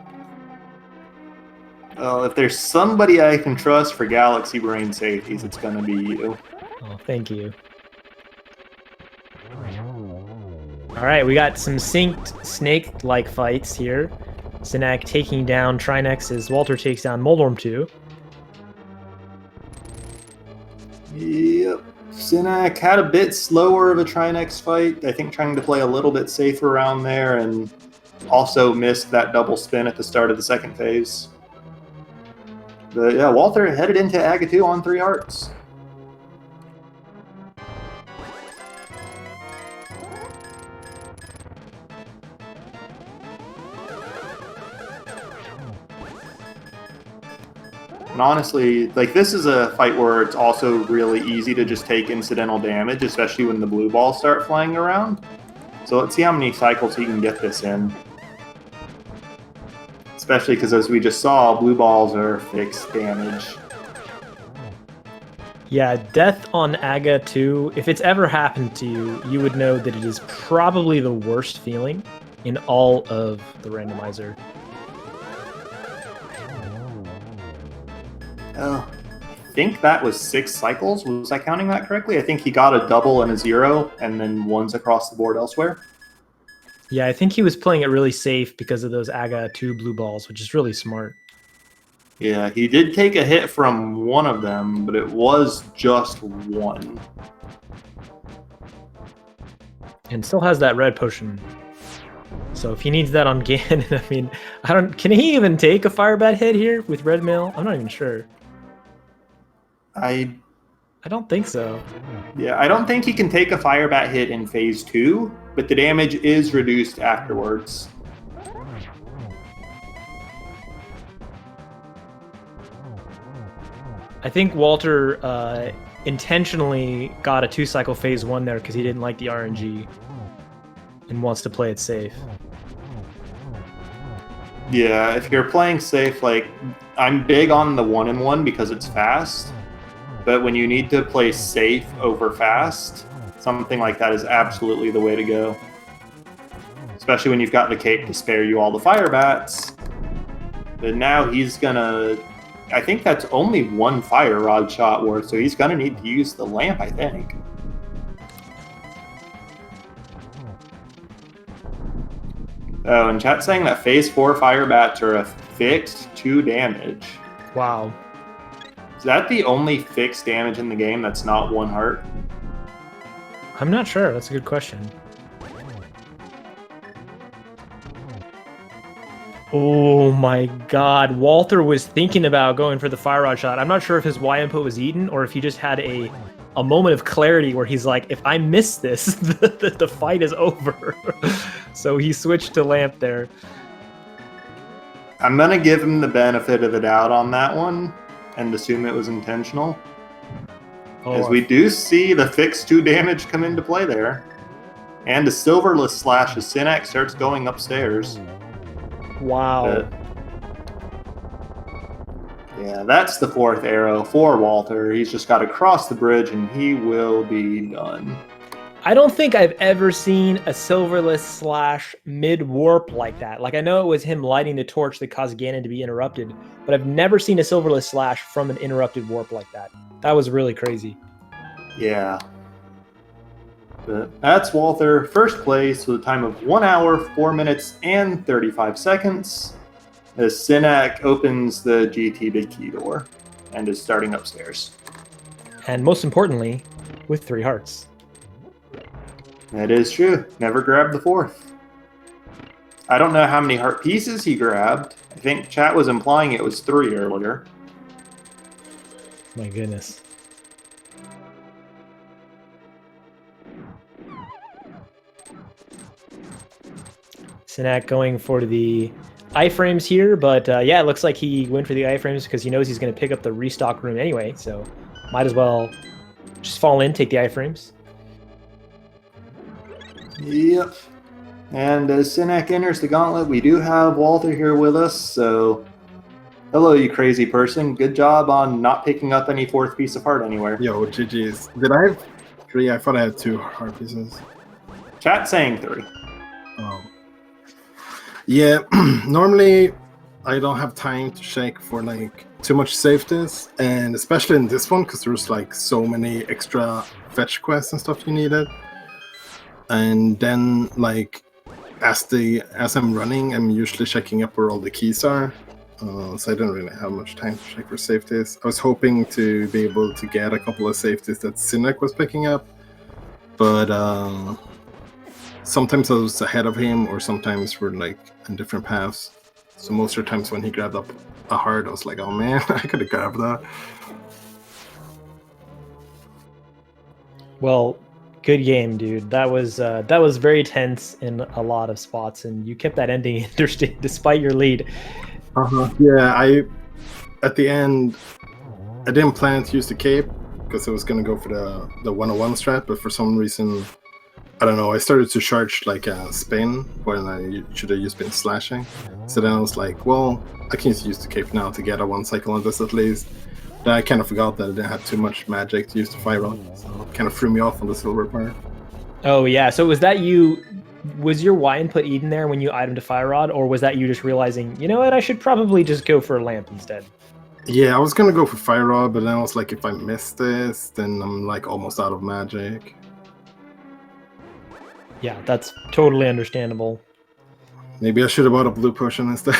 Well, if there's somebody I can trust for Galaxy Brain safeties, it's going to be you. Oh, thank you. All right, we got some synced snake-like fights here. Synack taking down Trinex as Walter takes down Moldorm 2. Yep. Synack had a bit slower of a Trinex fight. I think trying to play a little bit safer around there, and also missed that double spin at the start of the second phase. But yeah, Walther headed into Aga 2 on 3 hearts. And honestly, like, this is a fight where it's also really easy to just take incidental damage, especially when the blue balls start flying around. So let's see how many cycles he can get this in. Especially because, as we just saw, blue balls are fixed damage. Yeah, death on Aga 2, if it's ever happened to you, you would know that it is probably the worst feeling in all of the randomizer. Oh, I think that was 6 cycles. Was I counting that correctly? I think he got a double and a 0, and then 1s across the board elsewhere. Yeah, I think he was playing it really safe because of those Aga 2 blue balls, which is really smart. Yeah, he did take a hit from one of them, but it was just 1. And still has that red potion. So if he needs that on Ganon, I mean, can he even take a fire bat hit here with red mail? I'm not even sure. I don't think so. Yeah, I don't think he can take a fire bat hit in phase 2, but the damage is reduced afterwards. I think Walter intentionally got a 2-cycle phase 1 there because he didn't like the RNG and wants to play it safe. Yeah, if you're playing safe, like, I'm big on the 1-in-1 because it's fast, but when you need to play safe over fast, something like that is absolutely the way to go. Especially when you've got the cape to spare you all the fire bats. But now he's gonna I think that's only one fire rod shot worth, so he's going to need to use the lamp, I think. Oh, and chat's saying that phase 4 fire bats are a fixed 2 damage. Wow. Is that the only fixed damage in the game that's not 1 heart? I'm not sure. That's a good question. Oh my god. Walther was thinking about going for the fire rod shot. I'm not sure if his Y input was eaten or if he just had a moment of clarity where he's like, if I miss this, the fight is over. So he switched to lamp there. I'm going to give him the benefit of the doubt on that one and assume it was intentional. As we do see the fixed 2 damage come into play there. And a silverless slash as Synack starts going upstairs. Wow. Yeah, that's the 4th arrow for Walther. He's just got to cross the bridge and he will be done. I don't think I've ever seen a silverless slash mid-warp like that. Like, I know it was him lighting the torch that caused Ganon to be interrupted, but I've never seen a silverless slash from an interrupted warp like that. That was really crazy. Yeah. But that's Walther, first place with a time of 1 hour, 4 minutes, and 35 seconds. As Synack opens the GT big key door and is starting upstairs. And most importantly, with 3 hearts. That is true. Never grabbed the 4th. I don't know how many heart pieces he grabbed. I think chat was implying it was 3 earlier. My goodness. Synack going for the iframes here, but yeah, it looks like he went for the iframes because he knows he's going to pick up the restock room anyway, so might as well just fall in, take the iframes. Yep. And as Synack enters the gauntlet, we do have Walther here with us, so hello, you crazy person. Good job on not picking up any 4th piece of heart anywhere. Yo, GG's. Did I have 3? I thought I had 2 heart pieces. Chat saying 3. Oh. Yeah, normally I don't have time to shake for like too much safeties, and especially in this one because there's like so many extra fetch quests and stuff you needed. And then like as I'm running, I'm usually checking up where all the keys are. So I didn't really have much time to check for safeties. I was hoping to be able to get a couple of safeties that Synack was picking up, but sometimes I was ahead of him, or sometimes we're like in different paths. So most of the times when he grabbed up a heart, I was like, oh man, I could have grabbed that. Well, good game, dude. That was very tense in a lot of spots, and you kept that ending interesting despite your lead. Yeah, at the end, I didn't plan to use the cape because I was gonna go for the 101 strat, but for some reason, I don't know, I started to charge like a spin when I should have just been slashing. So then I was like, well, I can just use the cape now to get a 1 cycle on this at least. Then I kind of forgot that I didn't have too much magic to use the fire rod, so it kind of threw me off on the silver part. Oh yeah, so was your Y input eaten there when you item to fire rod, or was that you just realizing, you know what, I should probably just go for a lamp instead? Yeah, I was gonna go for fire rod, but then I was like, if I miss this, then I'm like almost out of magic. Yeah, that's totally understandable. Maybe I should have bought a blue potion instead.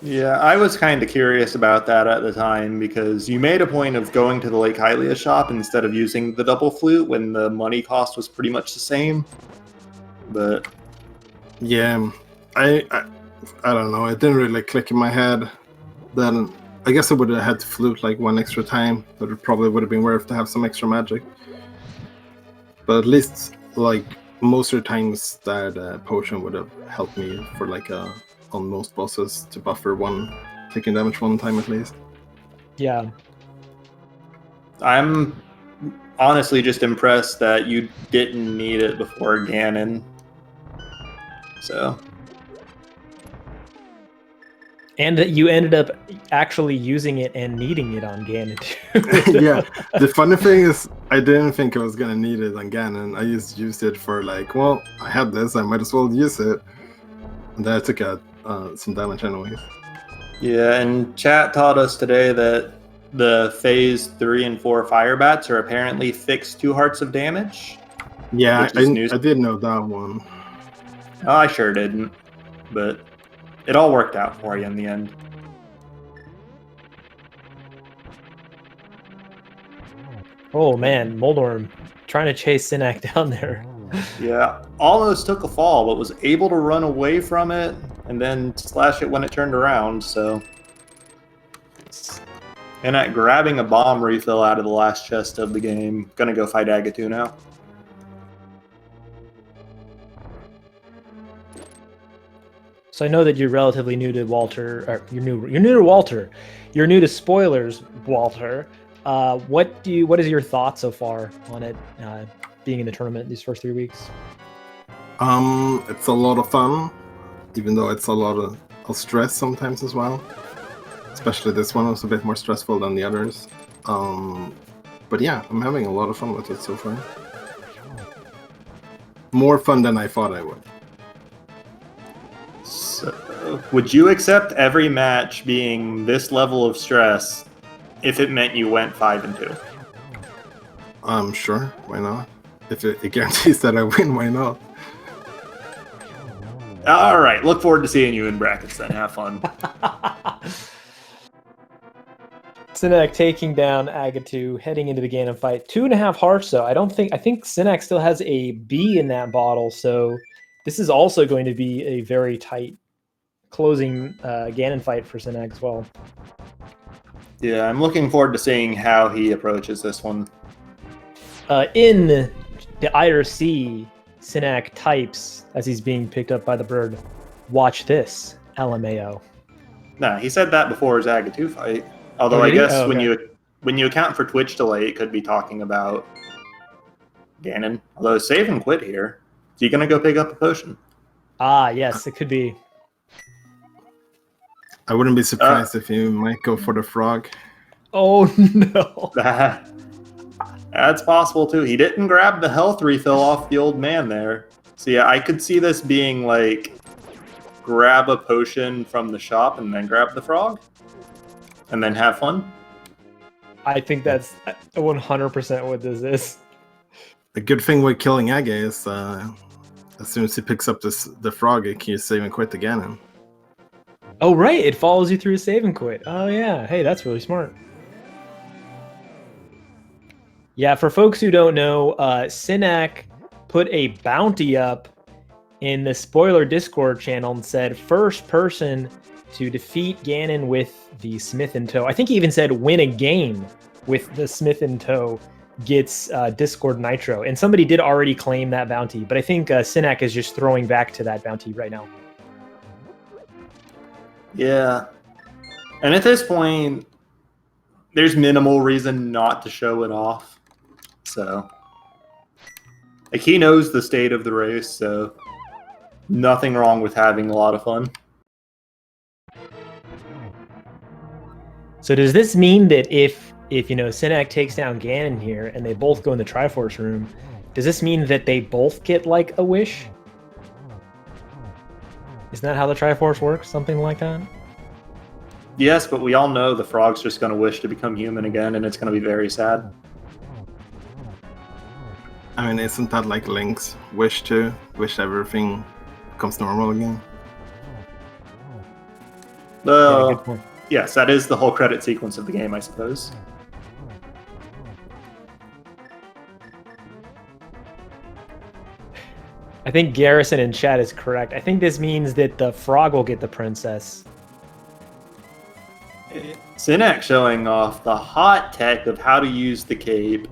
Yeah, I was kind of curious about that at the time because you made a point of going to the Lake Hylia shop instead of using the double flute when the money cost was pretty much the same. But yeah, I don't know. It didn't really click in my head. Then I guess I would have had to flute like 1 extra time, but it probably would have been worth to have some extra magic. But at least like most of the times that potion would have helped me for like on most bosses to buffer taking damage 1 time at least. Yeah. I'm honestly just impressed that you didn't need it before Ganon. So. And that you ended up actually using it and needing it on Ganon too. Yeah, the funny thing is I didn't think I was gonna need it on Ganon. I just used it for like, well, I had this, I might as well use it. And then I took out some damage anyways. Yeah, and chat taught us today that the phase 3 and 4 fire bats are apparently fixed 2 hearts of damage. Yeah, Which is news. I did know that one. Oh, I sure didn't, but it all worked out for you in the end. Oh man, Moldorm trying to chase Synack down there. Yeah, almost took a fall, but was able to run away from it and then slash it when it turned around, so... And at grabbing a bomb refill out of the last chest of the game. Gonna go fight Agatu now. So I know that you're relatively new to Walter, or you're new to Walter. You're new to spoilers, Walter. What is your thought so far on it being in the tournament these first 3 weeks? It's a lot of fun, even though it's a lot of stress sometimes as well. Especially this one was a bit more stressful than the others. But yeah, I'm having a lot of fun with it so far. More fun than I thought I would. So, would you accept every match being this level of stress if it meant you went 5-2? Sure, why not? If it guarantees that I win, why not? All right, look forward to seeing you in brackets then. Have fun. Synack taking down Agatu, heading into the Ganon fight. 2.5 hearts, though. I think Synack still has a B in that bottle, so this is also going to be a very tight closing Ganon fight for Synack as well. Yeah, I'm looking forward to seeing how he approaches this one. In the IRC, Synack types, as he's being picked up by the bird, "Watch this, LMAO." Nah, he said that before his Agatu fight. Although I guess when you account for Twitch delay, it could be talking about Ganon. Although save and quit here. Is he gonna go pick up a potion? Ah, yes, it could be. I wouldn't be surprised if you might go for the frog. Oh no. That's possible too. He didn't grab the health refill off the old man there. So yeah, I could see this being like grab a potion from the shop and then grab the frog and then have fun. I think that's 100% what this is. The good thing with killing Age is as soon as he picks up the frog, it can save and quit again. Oh right, it follows you through a save and quit. Oh yeah, hey, that's really smart. Yeah, for folks who don't know, Synack put a bounty up in the spoiler Discord channel and said first person to defeat Ganon with the Smith in tow. I think he even said win a game with the Smith in tow gets Discord Nitro. And somebody did already claim that bounty, but I think Synack is just throwing back to that bounty right now. Yeah. And at this point, there's minimal reason not to show it off. So, like, he knows the state of the race, so nothing wrong with having a lot of fun. So does this mean that if Synack takes down Ganon here and they both go in the Triforce room, does this mean that they both get like a wish? Isn't that how the Triforce works? Something like that? Yes, but we all know the frog's just going to wish to become human again, and it's going to be very sad. I mean, isn't that like Link's wish everything becomes normal again? Yeah, good point. Yes, that is the whole credit sequence of the game, I suppose. I think Garrison in chat is correct. I think this means that the frog will get the princess. Synack showing off the hot tech of how to use the cape.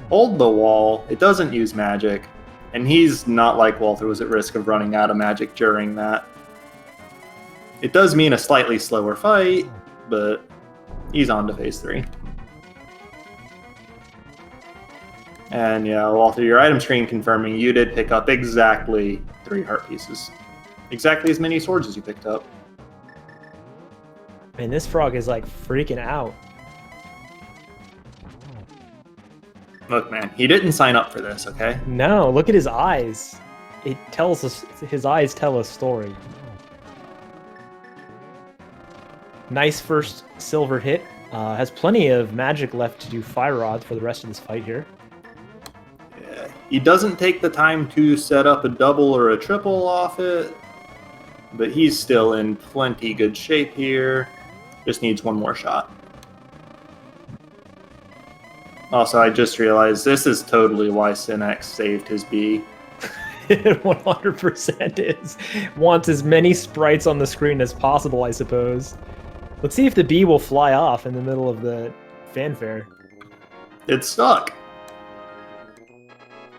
Hold the wall. It doesn't use magic. And he's not like Walther was at risk of running out of magic during that. It does mean a slightly slower fight, but he's on to phase 3. And yeah, Walther, your item screen confirming you did pick up exactly 3 heart pieces. Exactly as many swords as you picked up. Man, this frog is like freaking out. Look, man, he didn't sign up for this, okay? No, look at his eyes. It tells us, his eyes tell a story. Nice first silver hit. Has plenty of magic left to do fire rods for the rest of this fight here. Yeah. He doesn't take the time to set up a double or a triple off it, but he's still in plenty good shape here. Just needs one more shot. Also, I just realized this is totally why Synack saved his B. It 100% is. Wants as many sprites on the screen as possible, I suppose. Let's see if the bee will fly off in the middle of the fanfare. It's stuck.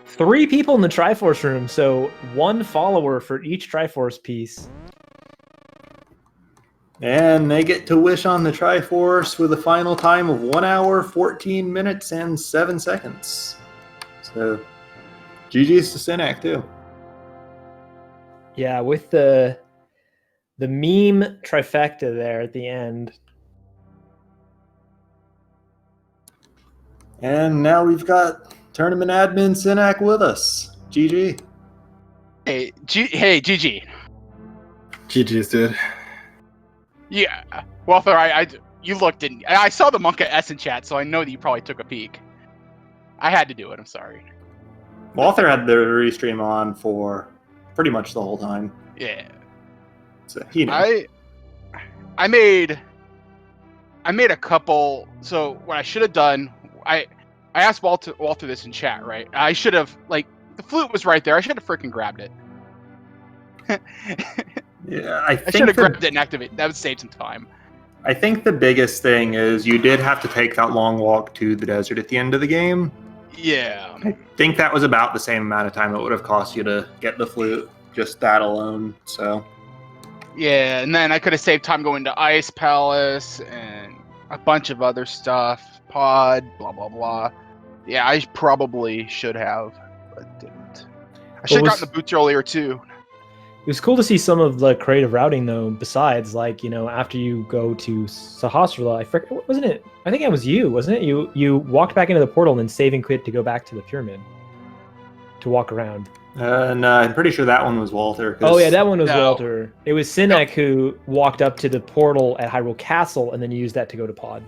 3 people in the Triforce room, so 1 follower for each Triforce piece. And they get to wish on the Triforce with a final time of 1 hour, 14 minutes, and 7 seconds. So, GG's to Synack, too. Yeah, with the meme trifecta there at the end. And now we've got tournament admin Synack with us. GG. Hey, GG. GG's, dude. Yeah. Walther, you looked in. I saw the Monka S in chat, so I know that you probably took a peek. I had to do it. I'm sorry. Walther had the restream on for pretty much the whole time. Yeah. So he knew. I made a couple. So what I should have done, I asked Walter this in chat, right? I should have, like, the flute was right there. I should have freaking grabbed it. Yeah, I should have grabbed it and activated. That would save some time. I think the biggest thing is you did have to take that long walk to the desert at the end of the game. Yeah. I think that was about the same amount of time it would have cost you to get the flute, just that alone. So. Yeah, and then I could have saved time going to Ice Palace and a bunch of other stuff. Pod, blah, blah, blah. Yeah, I probably should have, but didn't. I should have gotten the boots earlier, too. It was cool to see some of the creative routing, though, besides, like, you know, after you go to Sahasrara, I forget, wasn't it? I think it was you, wasn't it? You walked back into the portal and then save and quit to go back to the pyramid to walk around. No, I'm pretty sure that one was Walther. Oh, yeah, that one was No. Walter. It was Synack who walked up to the portal at Hyrule Castle and then used that to go to Pod.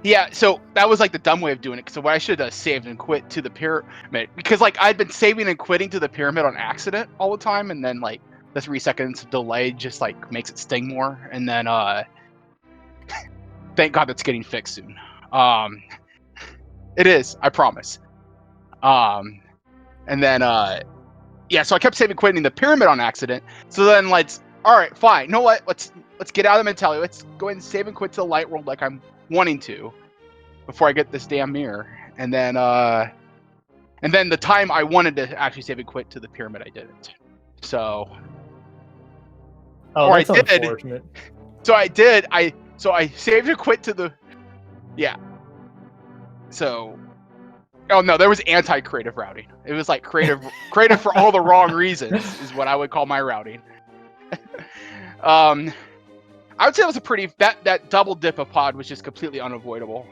Yeah, so that was like the dumb way of doing it. So what I should have saved and quit to the pyramid, because like I'd been saving and quitting to the pyramid on accident all the time, and then like the 3 seconds of delay just like makes it sting more. And then thank God that's getting fixed soon. It is, I promise. And then yeah, so I kept saving and quitting the pyramid on accident. So then all right, fine. You know what? Let's get out of the mentality. Let's go ahead and save and quit to the light world like I'm wanting to before I get this damn mirror. And then the time I wanted to actually save and quit to the pyramid, I didn't. So Oh, that's I did. unfortunate. So I did. So I saved and quit to the So oh no, there was anti-creative routing. It was like creative for all the wrong reasons is what I would call my routing. I would say it was a pretty that double dip of Pod was just completely unavoidable.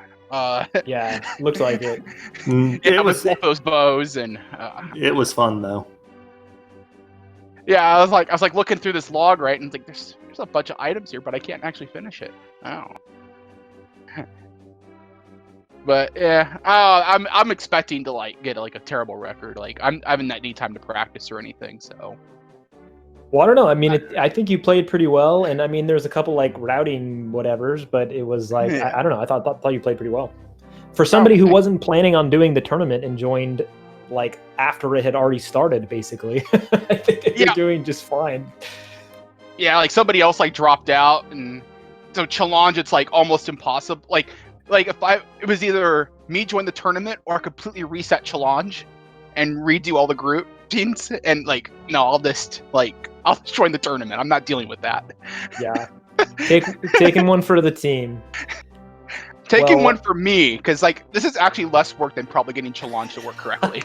Yeah, looks like it. It was both those bows and it was fun though. yeah, I was like looking through this log, right, and it's like there's a bunch of items here, but I can't actually finish it. Oh. But yeah, I'm expecting to like get like a terrible record. Like I haven't had any time to practice or anything, so. Well, I don't know. I mean, I think you played pretty well, and I mean, there's a couple like routing whatevers, but it was like Yeah. I don't know. I thought you played pretty well. For somebody who wasn't planning on doing the tournament and joined like after it had already started, basically, I think that you're doing just fine. Yeah, like somebody else like dropped out, and so challenge it's like almost impossible. Like if it was either me join the tournament or completely reset challenge and redo all the groupings, and like no, I'll just join the tournament. I'm not dealing with that. Yeah, taking one for the team. Taking one for me, because like this is actually less work than probably getting challenge to work correctly.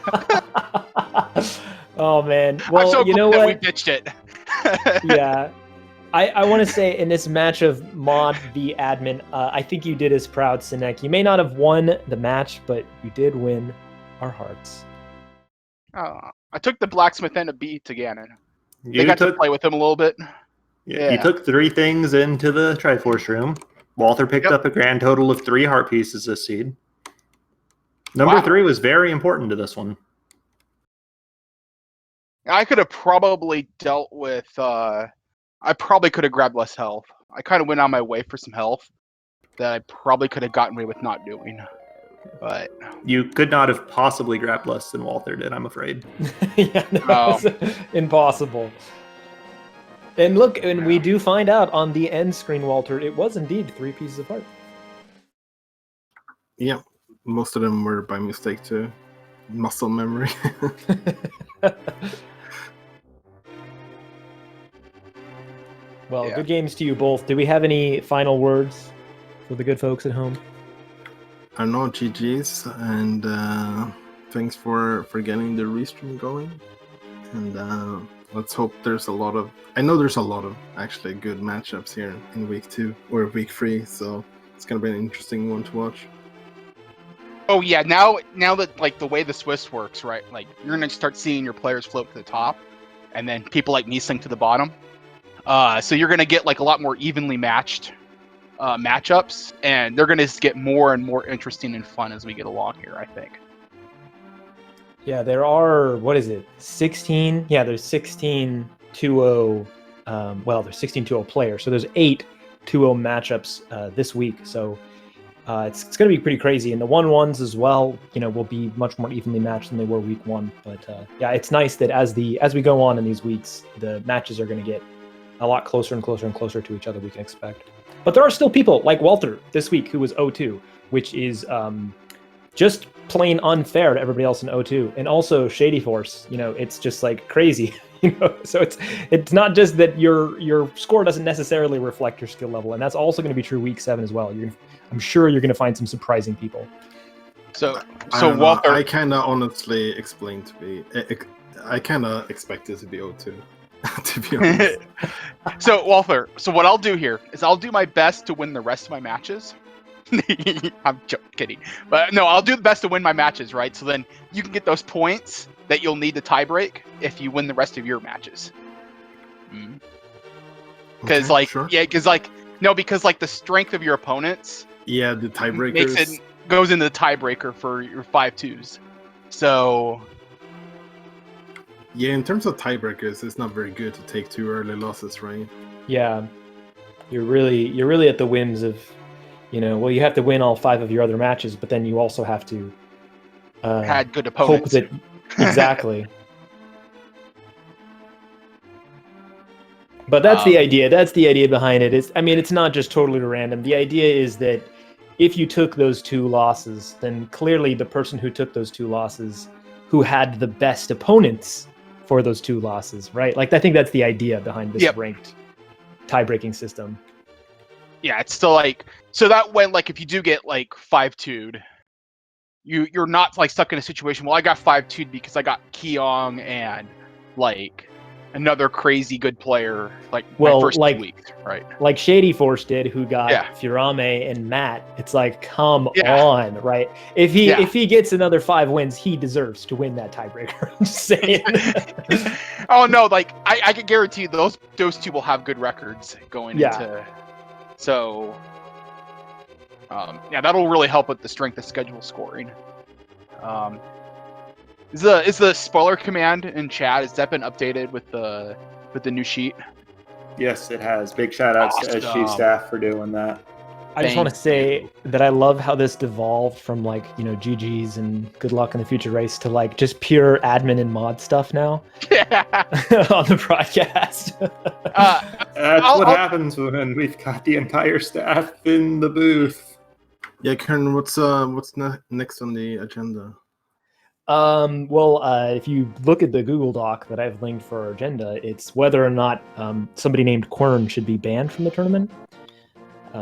Oh man, well I'm so you know glad what? we ditched it. Yeah. I want to say in this match of Mod v Admin, I think you did us proud, Synack. You may not have won the match, but you did win our hearts. I took the blacksmith and a bee to Ganon. They got to play with him a little bit. Yeah. You took 3 things into the Triforce room. Walther picked up a grand total of 3 heart pieces this seed. Number 3 was very important to this one. I could have probably dealt with. I probably could have grabbed less health. I kind of went on my way for some health that I probably could have gotten away with not doing. But you could not have possibly grabbed less than Walther did, I'm afraid. Yeah, no, it's impossible. And look, and we do find out on the end screen, Walter, it was indeed 3 pieces of heart. Yeah, most of them were by mistake too. Muscle memory. Well, good games to you both. Do we have any final words for the good folks at home? I know, GG's, and thanks for getting the restream going. And let's hope there's a lot of... I know there's a lot of actually good matchups here in week 2 or week 3, so it's gonna be an interesting one to watch. Oh yeah, now that like the way the Swiss works, right? Like you're gonna start seeing your players float to the top, and then people like me sink to the bottom. So you're gonna get like a lot more evenly matched matchups, and they're gonna just get more and more interesting and fun as we get along here, I think. Yeah, there are, what is it, 16? Yeah, there's 16 2-0, well, there's 16 2-0 players, so there's 8 2-0 matchups this week, so it's going to be pretty crazy, and the 1-1s as well, you know, will be much more evenly matched than they were week 1, but yeah, it's nice that as we go on in these weeks, the matches are going to get a lot closer and closer and closer to each other, we can expect. But there are still people like Walther this week who was 0-2, which is just plain unfair to everybody else in 0-2. And also Shady Force, you know, it's just like crazy, you know. So it's not just that your score doesn't necessarily reflect your skill level, and that's also going to be true week 7 as well. I'm sure you're going to find some surprising people. So Walther, I kind of honestly explained to be, I kind of expected to be 0-2. To be honest. So Walther, so what I'll do here is I'll do my best to win the rest of my matches. I'm kidding, but no, I'll do the best to win my matches, right? So then you can get those points that you'll need to tie break if you win the rest of your matches. Because because the strength of your opponents, the tiebreakers goes into the tiebreaker for your 5-2s. So. Yeah, in terms of tiebreakers, it's not very good to take 2 early losses, right? Yeah, you're really at the whims of, you know, well, you have to win all 5 of your other matches, but then you also have to had good opponents. Hope that exactly. But that's the idea. That's the idea behind it. It's not just totally random. The idea is that if you took those 2 losses, then clearly the person who took those 2 losses, who had the best opponents for those 2 losses, right? Like, I think that's the idea behind this ranked tie-breaking system. Yeah, it's still like, so that way, like, if you do get like 5-2'd, you're not like stuck in a situation. Well, I got 5-2'd because I got Keong and like another crazy good player, like my first 2 weeks, right? Like Shady Force did, who got Furame and Matt. It's like, come on, right? If he gets another 5 wins, he deserves to win that tiebreaker. I'm just saying. Oh no, like I can guarantee you those 2 will have good records going into. So, that'll really help with the strength of schedule scoring. Is the spoiler command in chat, has that been updated with the new sheet? Yes, it has. Big shout outs to SG staff for doing that. I just want to say that I love how this devolved from, like, you know, GG's and good luck in the future race to like just pure admin and mod stuff now. On the broadcast. That's what happens when we've got the entire staff in the booth. Yeah, Karen, what's next on the agenda? If you look at the Google Doc that I've linked for our agenda, it's whether or not somebody named Quern should be banned from the tournament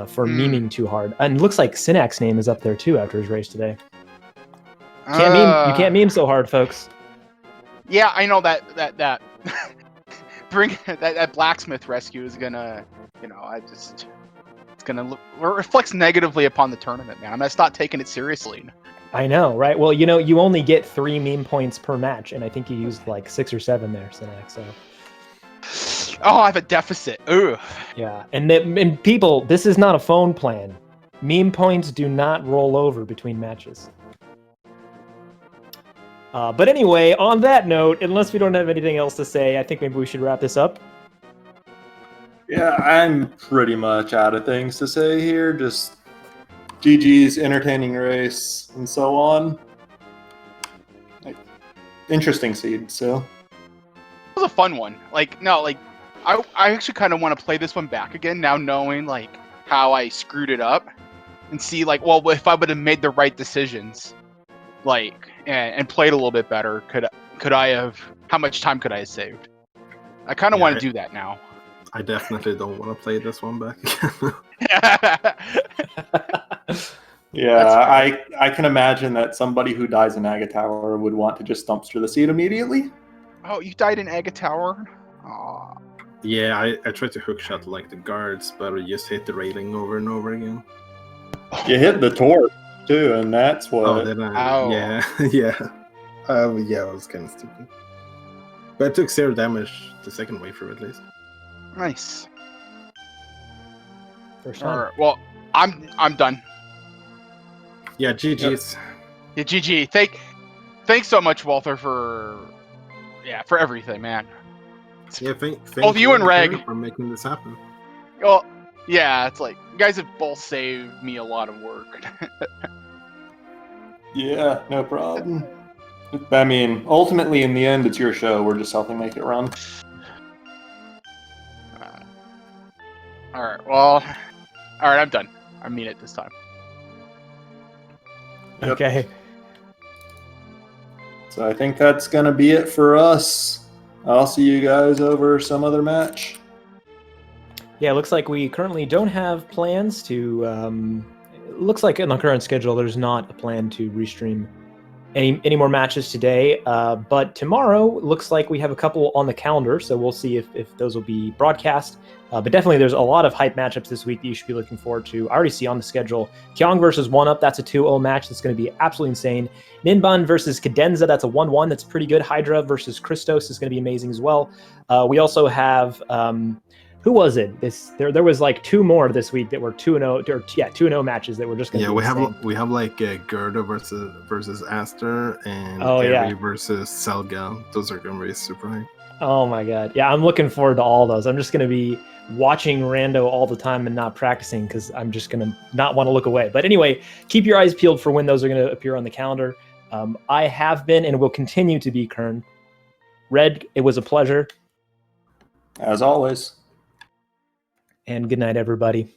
for memeing too hard. And it looks like Synack's name is up there too after his race today. You can't meme so hard, folks. Yeah, I know that bring that blacksmith rescue is gonna, you know, it's gonna reflects negatively upon the tournament, man. I'm gonna start taking it seriously. I know, right? Well, you know, you only get 3 meme points per match, and I think you used like 6 or 7 there, Synack. So. Oh, I have a deficit. Ooh. Yeah, and people, this is not a phone plan. Meme points do not roll over between matches. But anyway, on that note, unless we don't have anything else to say, I think maybe we should wrap this up. Yeah, I'm pretty much out of things to say here. Just GG's, entertaining race, and so on. Like, interesting seed, so. It was a fun one. Like, no, like, I actually kind of want to play this one back again now, knowing like how I screwed it up, and see like, well, if I would have made the right decisions, like, and played a little bit better, could I have? How much time could I have saved? I kind of want to do that now. I definitely don't want to play this one back again. Yeah, I can imagine that somebody who dies in Aga Tower would want to just dumpster the seed immediately. Oh, you died in Aga Tower? Aw. Yeah, I tried to hookshot like the guards, but I just hit the railing over and over again. You hit the torch too, and that's what. Oh, did I? Ow. Yeah, yeah. Yeah, it was kind of stupid. But it took 0 damage the second wave through at least. Nice. First All time. right. Well, I'm done. Yeah, GG's. Yeah, GG. Thanks so much, Walther, for everything, man. Yeah, thank Both you and Reg for making this happen. Well, yeah, it's like you guys have both saved me a lot of work. Yeah, no problem. I mean, ultimately, in the end, it's your show. We're just helping make it run. All right. Well, all right. I'm done. I mean it this time. Yep. Okay. So I think that's going to be it for us. I'll see you guys over some other match. Yeah, it looks like we currently don't have plans to. It looks like in the current schedule, there's not a plan to restream any more matches today. But tomorrow looks like we have a couple on the calendar, so we'll see if those will be broadcast. But definitely, there's a lot of hype matchups this week that you should be looking forward to. I already see on the schedule Kyong versus 1UP. That's a 2-0 match. That's going to be absolutely insane. Ninbun versus Cadenza. That's a 1-1. That's pretty good. Hydra versus Christos is going to be amazing as well. We also have who was it? There was like 2 more this week that were 2-0. 2-0 matches that were just going to be insane. we have like Gerda versus Aster and Gary versus Selga. Those are going to be super high. Oh my god. Yeah, I'm looking forward to all those. I'm just going to be watching Rando all the time and not practicing because I'm just going to not want to look away. But anyway, keep your eyes peeled for when those are going to appear on the calendar. I have been and will continue to be Kern. Red, it was a pleasure. As always. And good night, everybody.